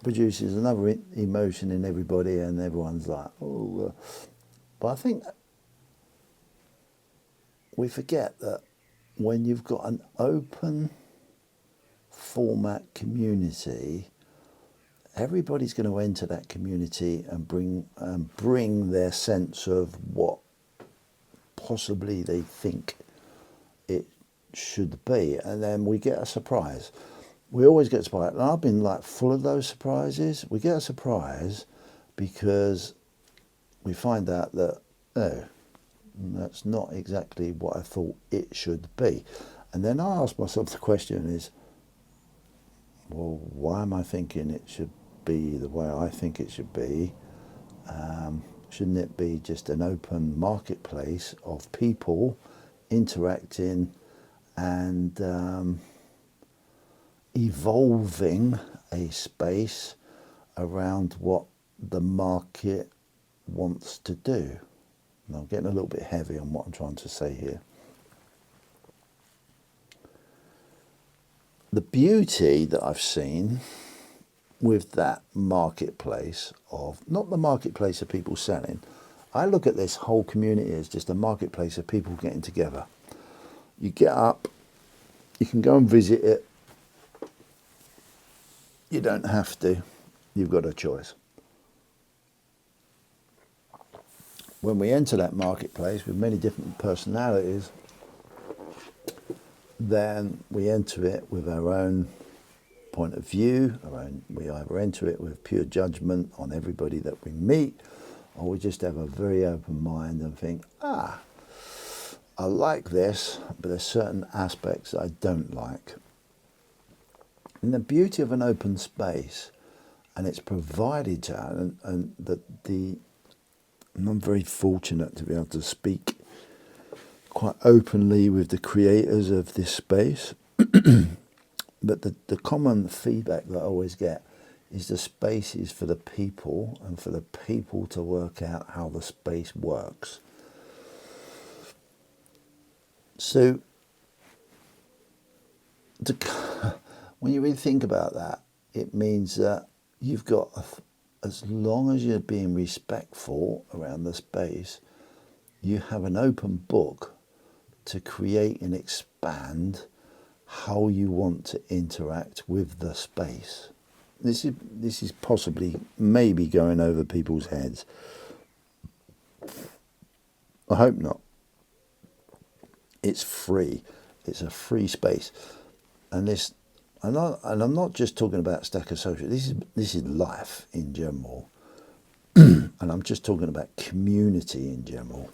produces another emotion in everybody, and everyone's like, oh. But I think we forget that when you've got an open format community, everybody's going to enter that community and bring their sense of what possibly they think it should be, and then we get a surprise. We always get a surprise, and I've been like full of those surprises. We get a surprise because we find out that, oh, that's not exactly what I thought it should be. And then I ask myself the question is, well, why am I thinking it should be the way I think it should be? Shouldn't it be just an open marketplace of people interacting and evolving a space around what the market wants to do? And I'm getting a little bit heavy on what I'm trying to say here. The beauty that I've seen with that marketplace of, not the marketplace of people selling, I look at this whole community as just a marketplace of people getting together. You get up, you can go and visit it. You don't have to, you've got a choice. When we enter that marketplace with many different personalities, then we enter it with our own point of view. We either enter it with pure judgment on everybody that we meet, or we just have a very open mind and think, I like this, but there's certain aspects that I don't like. And the beauty of an open space, and it's provided to, and I'm very fortunate to be able to speak quite openly with the creators of this space. But the common feedback that I always get is the space is for the people, and for the people to work out how the space works. So when you really think about that, it means that you've got, as long as you're being respectful around the space, you have an open book to create and expand how you want to interact with the space. This is possibly, maybe going over people's heads. I hope not. It's free. It's a free space, and I'm not just talking about Stacker Social. This is life in general, and I'm just talking about community in general.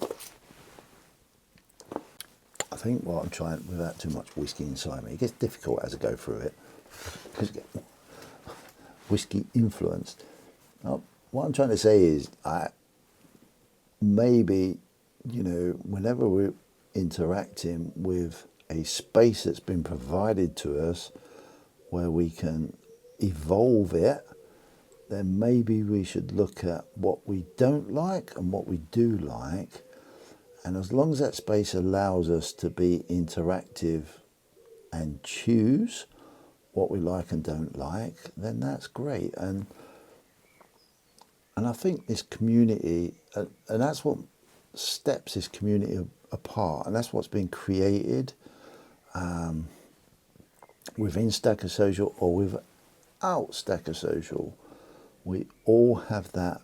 I think what I'm trying, without too much whiskey inside me, it gets difficult as I go through it because you get whiskey influenced. What I'm trying to say is, maybe, whenever we're interacting with a space that's been provided to us where we can evolve it, then maybe we should look at what we don't like and what we do like. And as long as that space allows us to be interactive and choose what we like and don't like, then that's great. And I think this community, and that's what steps this community apart, and that's what's been created within Stacker Social or without Stacker Social. We all have that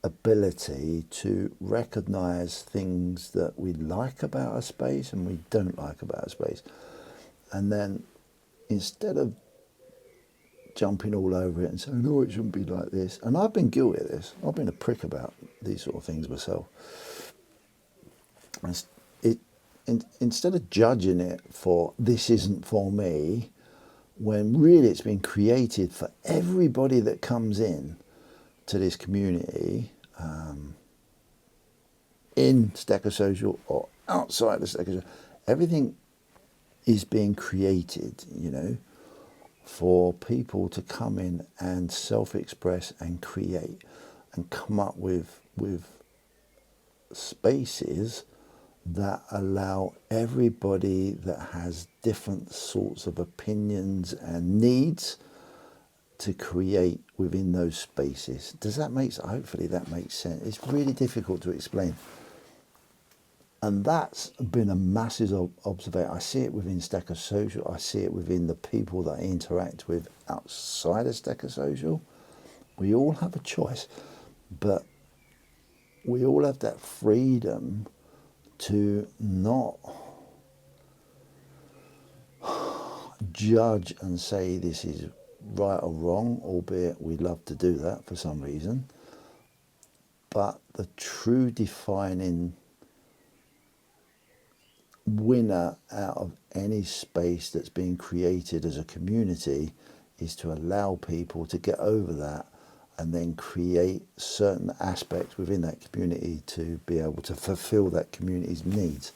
ability to recognize things that we like about a space and we don't like about a space. And then instead of jumping all over it and saying, no, it shouldn't be like this. And I've been guilty of this. I've been a prick about these sort of things myself. Instead of judging it for this isn't for me, when really it's been created for everybody that comes in to this community, in Stacker Social or outside of Stacker Social, everything is being created, you know, for people to come in and self-express and create and come up with spaces that allow everybody that has different sorts of opinions and needs to create within those spaces. Does that make sense? Hopefully that makes sense. It's really difficult to explain. And that's been a massive observation. I see it within Stacker Social. I see it within the people that I interact with outside of Stacker Social. We all have a choice, but we all have that freedom to not judge and say this is right or wrong, albeit we love to do that for some reason. But the true defining winner out of any space that's being created as a community is to allow people to get over that and then create certain aspects within that community to be able to fulfill that community's needs.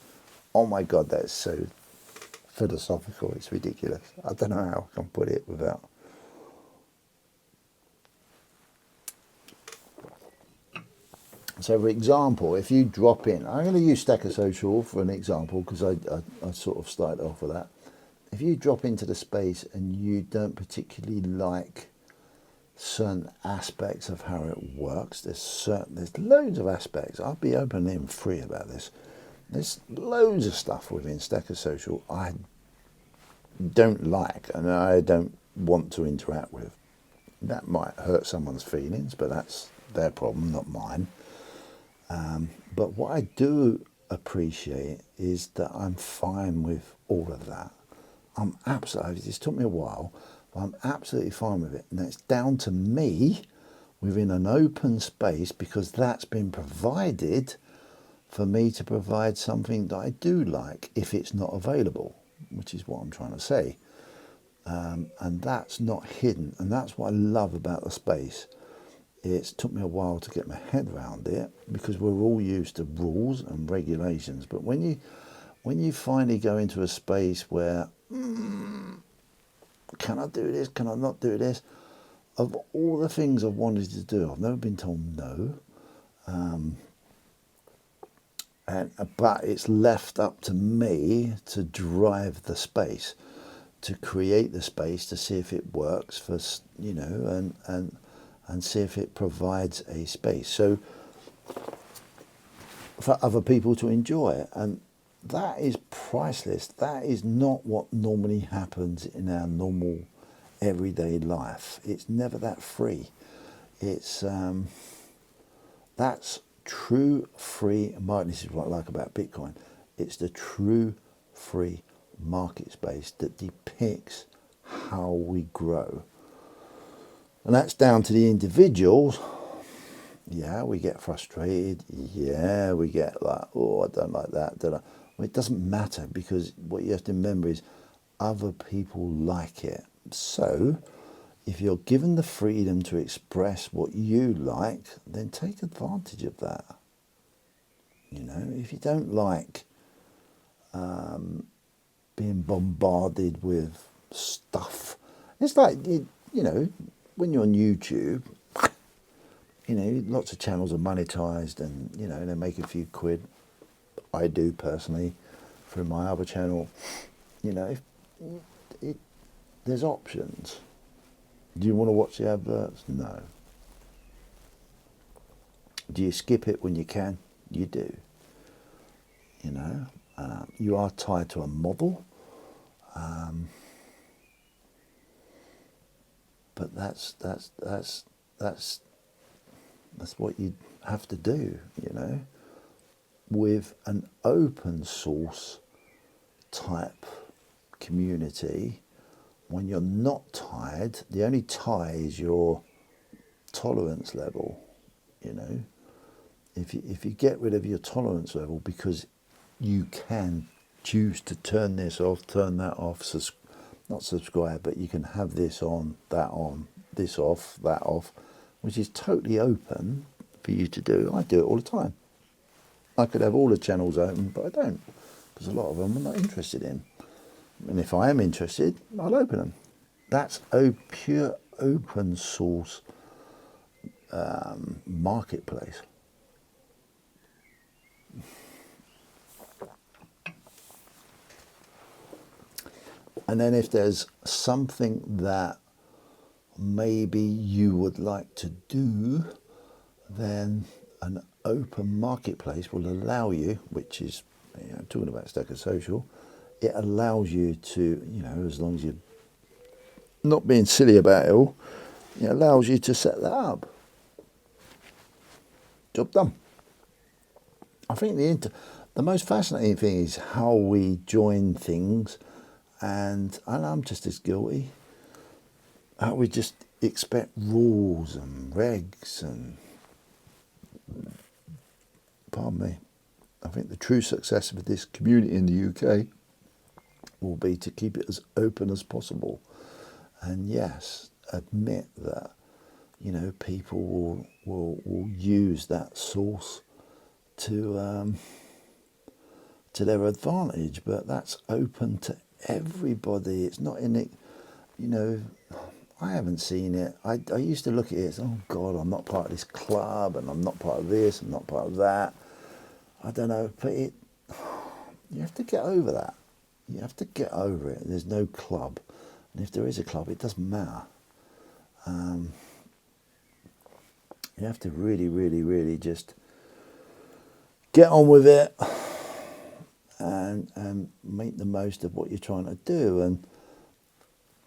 Oh my God, that's so philosophical, it's ridiculous. I don't know how I can put it without. So for example, if you drop in, I'm going to use Stacker Social for an example because I sort of started off with that. If you drop into the space and you don't particularly like certain aspects of how it works, there's loads of aspects. I'll be open and free about this. There's loads of stuff within Stacker Social I don't like and I don't want to interact with. That might hurt someone's feelings, but that's their problem, not mine. But what I do appreciate is that I'm fine with all of that. I'm absolutely, it's took me a while, but I'm absolutely fine with it. And it's down to me within an open space because that's been provided for me to provide something that I do like if it's not available, which is what I'm trying to say. And that's not hidden. And that's what I love about the space. It's took me a while to get my head around it because we're all used to rules and regulations. But when you finally go into a space where, can I do this? Can I not do this? Of all the things I've wanted to do, I've never been told no. But it's left up to me to drive the space, to create the space, to see if it works for, you know, and see if it provides a space so for other people to enjoy. And that is priceless. That is not what normally happens in our normal everyday life. It's never that free. It's that's true free market. This is what I like about Bitcoin. It's the true free market space that depicts how we grow. And that's down to the individuals. Yeah, we get frustrated. Yeah, we get like, oh, I don't like that. Well, it doesn't matter because what you have to remember is other people like it. So if you're given the freedom to express what you like, then take advantage of that. You know, if you don't like being bombarded with stuff, it's like, you know, when you're on YouTube, you know, lots of channels are monetized and, you know, they make a few quid. I do personally through my other channel. You know, there's options. Do you want to watch the adverts? No. Do you skip it when you can? You do. You know, you are tied to a model. But that's what you have to do, you know, with an open source type community, when you're not tied, the only tie is your tolerance level. You know, if you get rid of your tolerance level, because you can choose to turn this off, turn that off, not subscribe, but you can have this on, this off, that off, which is totally open for you to do. I do it all the time. I could have all the channels open, but I don't, because a lot of them I'm not interested in. And if I am interested, I'll open them. That's a pure open source marketplace. And then if there's something that maybe you would like to do, then an open marketplace will allow you, which is, you know, talking about Stacker Social, it allows you to, you know, as long as you're not being silly about it all, it allows you to set that up. Job done. I think the most fascinating thing is how we join things, and I'm just as guilty, how we just expect rules and regs and, pardon me, I think the true success of this community in the UK will be to keep it as open as possible. And yes, admit that, you know, people will use that source to their advantage, but that's open to everybody. It's not in it, you know. I haven't seen it. I used to look at it as, oh God, I'm not part of this club, and I'm not part of this, I'm not part of that. I don't know, but you have to get over that. You have to get over it. There's no club. And if there is a club, it doesn't matter. You have to really, really, really just get on with it and make the most of what you're trying to do.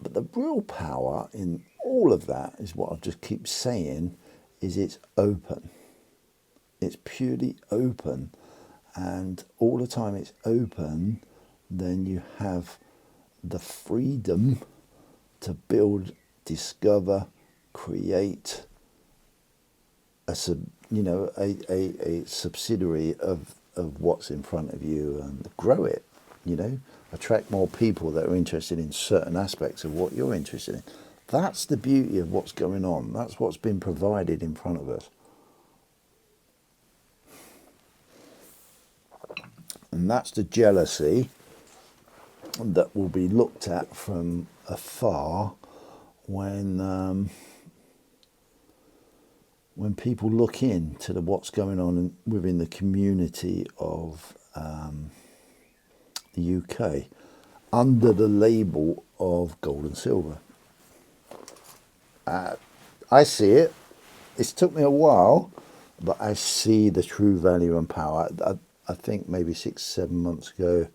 But the real power in all of that is what I just keep saying, is it's open. It's purely open. And all the time it's open, then you have the freedom to build, discover, create a subsidiary of what's in front of you, and grow it, you know, attract more people that are interested in certain aspects of what you're interested in. That's the beauty of what's going on. That's what's been provided in front of us. And that's the jealousy that will be looked at from afar when people look into what's going on within the community of the UK under the label of gold and silver. I see it. It's took me a while, but I see the true value and power. I think maybe 6-7 months ago,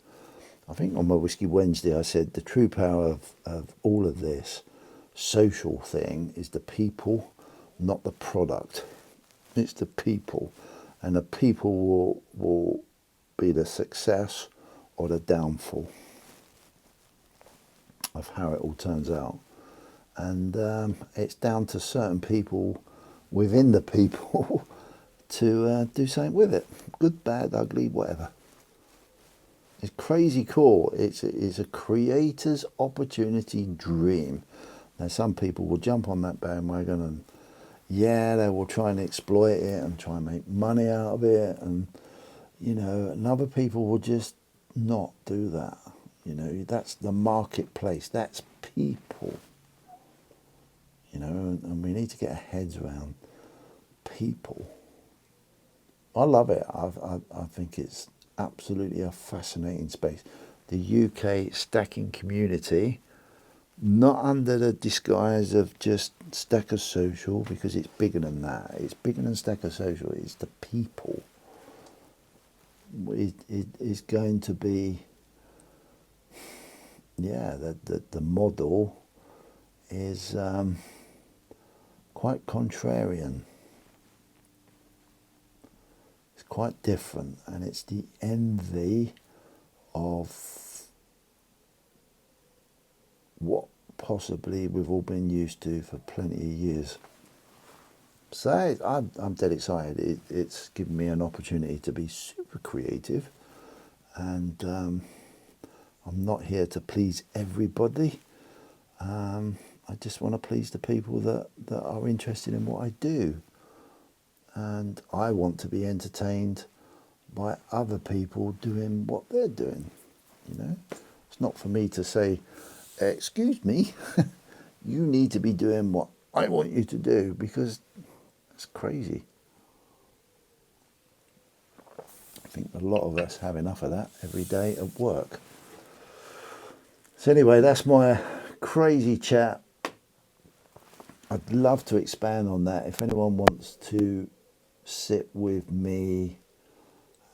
I think on my Whisky Wednesday, I said the true power of all of this social thing is the people, not the product. It's the people, and the people will be the success or the downfall of how it all turns out. And it's down to certain people within the people to do something with it. Good, bad, ugly, whatever. It's crazy cool. It's a creator's opportunity dream. Now, some people will jump on that bandwagon and, yeah, they will try and exploit it and try and make money out of it. And, you know, and other people will just not do that. You know, that's the marketplace. That's people. You know, and we need to get our heads around people. I love it. I think it's absolutely a fascinating space. The UK stacking community, not under the disguise of just Stacker Social, because it's bigger than that. It's bigger than Stacker Social. It's the people. It is going to be, yeah, the model is quite contrarian. It's quite different, and it's the envy of possibly we've all been used to for plenty of years. So I'm dead excited. It's given me an opportunity to be super creative, and I'm not here to please everybody. I just want to please the people that are interested in what I do, and I want to be entertained by other people doing what they're doing. You know, it's not for me to say, excuse me, you need to be doing what I want you to do, because it's crazy. I think a lot of us have enough of that every day at work. So anyway, that's my crazy chat. I'd love to expand on that. If anyone wants to sit with me,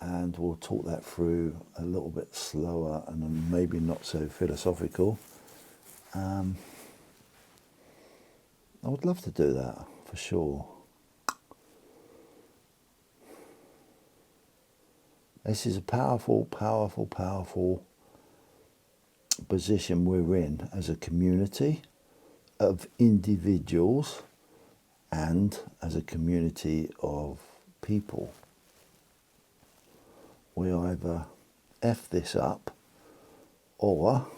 and we'll talk that through a little bit slower and maybe not so philosophical, I would love to do that for sure. This is a powerful, powerful, powerful position we're in as a community of individuals and as a community of people. We either F this up, or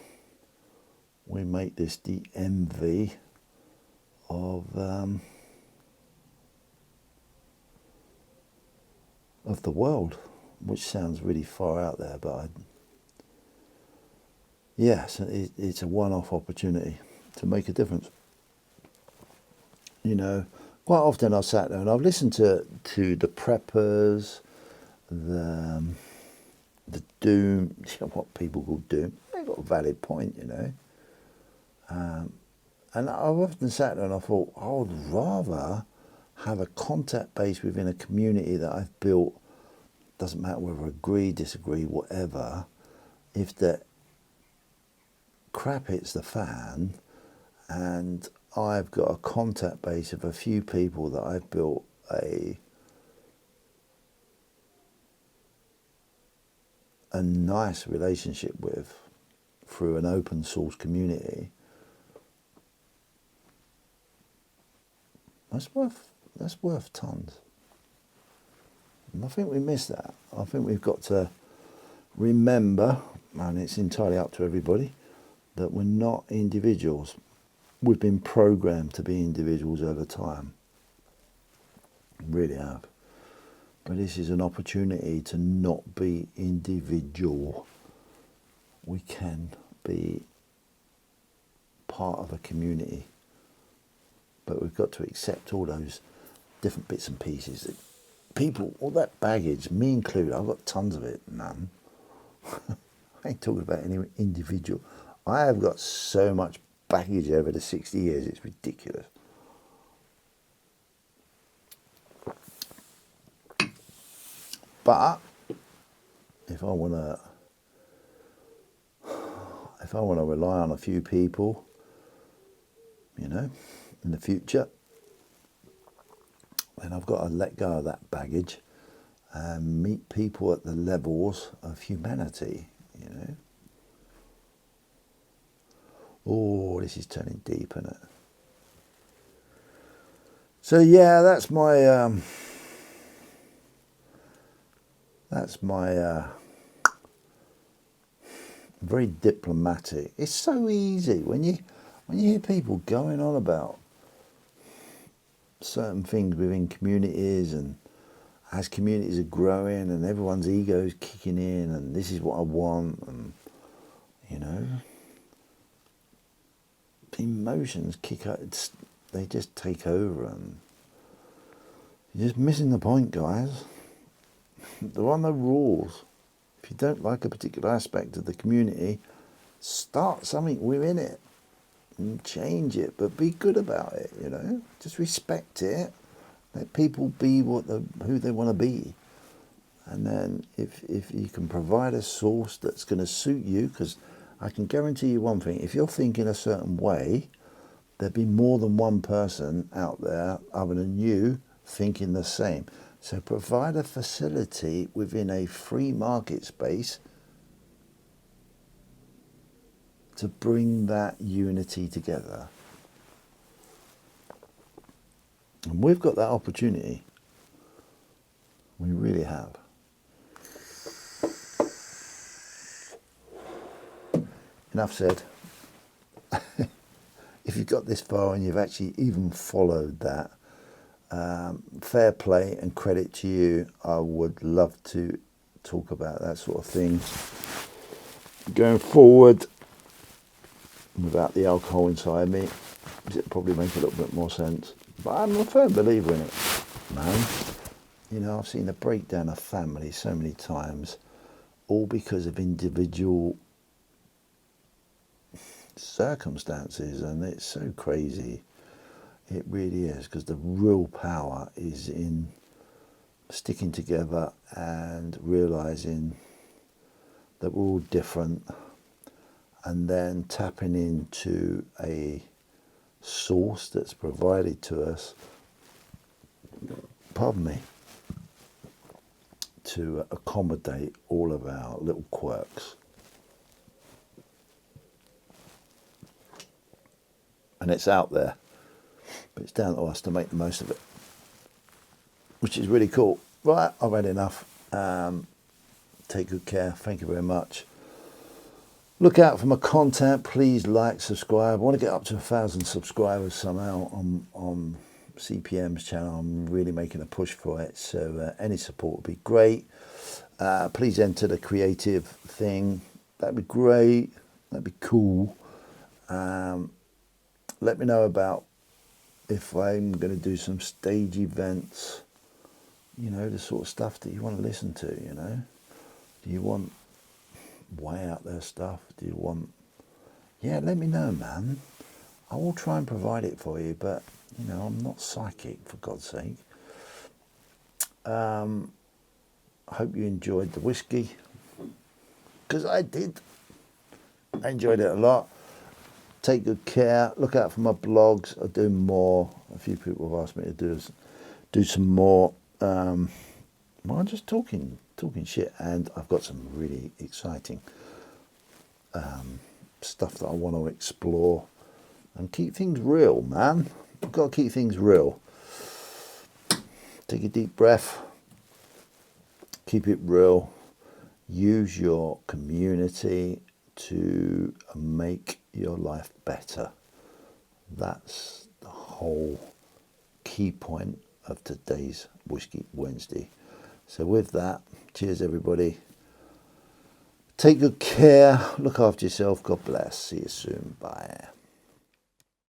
we make this the envy of the world, which sounds really far out there, but yes, it's a one-off opportunity to make a difference. You know, quite often I've sat there and I've listened to the preppers, the doom, what people call doom. They've got a valid point, you know. And I've often sat there and I thought, I would rather have a contact base within a community that I've built. Doesn't matter whether I agree, disagree, whatever. If the crap hits the fan, and I've got a contact base of a few people that I've built a nice relationship with through an open source community, that's worth tons. And I think we miss that. I think we've got to remember, and it's entirely up to everybody, that we're not individuals. We've been programmed to be individuals over time. We really have. But this is an opportunity to not be individual. We can be part of a community. But we've got to accept all those different bits and pieces. That people, all that baggage, me included, I've got tons of it, none. I ain't talking about any individual. I have got so much baggage over the 60 years, it's ridiculous. But if I want to rely on a few people, you know, in the future, then I've got to let go of that baggage and meet people at the levels of humanity, you know. Oh, this is turning deep, isn't it? So yeah, that's my very diplomatic. It's so easy when you hear people going on about certain things within communities, and as communities are growing and everyone's ego is kicking in, and this is what I want, and you know, the emotions kick out. They just take over, and you're just missing the point, guys. There are no rules. If you don't like a particular aspect of the community, start something within it and change it, but be good about it, you know. Just respect it. Let people be who they want to be. And then if you can provide a source that's going to suit you, because I can guarantee you one thing, if you're thinking a certain way, there'd be more than one person out there other than you thinking the same. So provide a facility within a free market space to bring that unity together. And we've got that opportunity. We really have. Enough said. If you've got this far and you've actually even followed that, fair play and credit to you. I would love to talk about that sort of thing going forward without the alcohol inside me. It probably make a little bit more sense. But I'm a firm believer in it, man. You know, I've seen the breakdown of family so many times, all because of individual circumstances, and it's so crazy. It really is, because the real power is in sticking together and realizing that we're all different, and then tapping into a source that's provided to us, pardon me, to accommodate all of our little quirks. And it's out there, but it's down to us to make the most of it, which is really cool. Right, I've had enough. Take good care. Thank you very much. Look out for my content. Please like, subscribe. I want to get up to 1,000 subscribers somehow on CPM's channel. I'm really making a push for it, so any support would be great. Please enter the creative thing. That'd be great. That'd be cool. Let me know about if I'm going to do some stage events, you know, the sort of stuff that you want to listen to, you know. Do you want way out there stuff? Do you want... Yeah, let me know, man. I will try and provide it for you, but, you know, I'm not psychic, for God's sake. I hope you enjoyed the whiskey, because I did. I enjoyed it a lot. Take good care. Look out for my blogs. I'll do more. A few people have asked me to do some more. Well, I'm just talking shit, and I've got some really exciting stuff that I want to explore and keep things real, man. I've got to keep things real. Take a deep breath. Keep it real. Use your community to make your life better. That's the whole key point of today's Whisky Wednesday. So with that, cheers everybody. Take good care. Look after yourself. God bless. See you soon. Bye.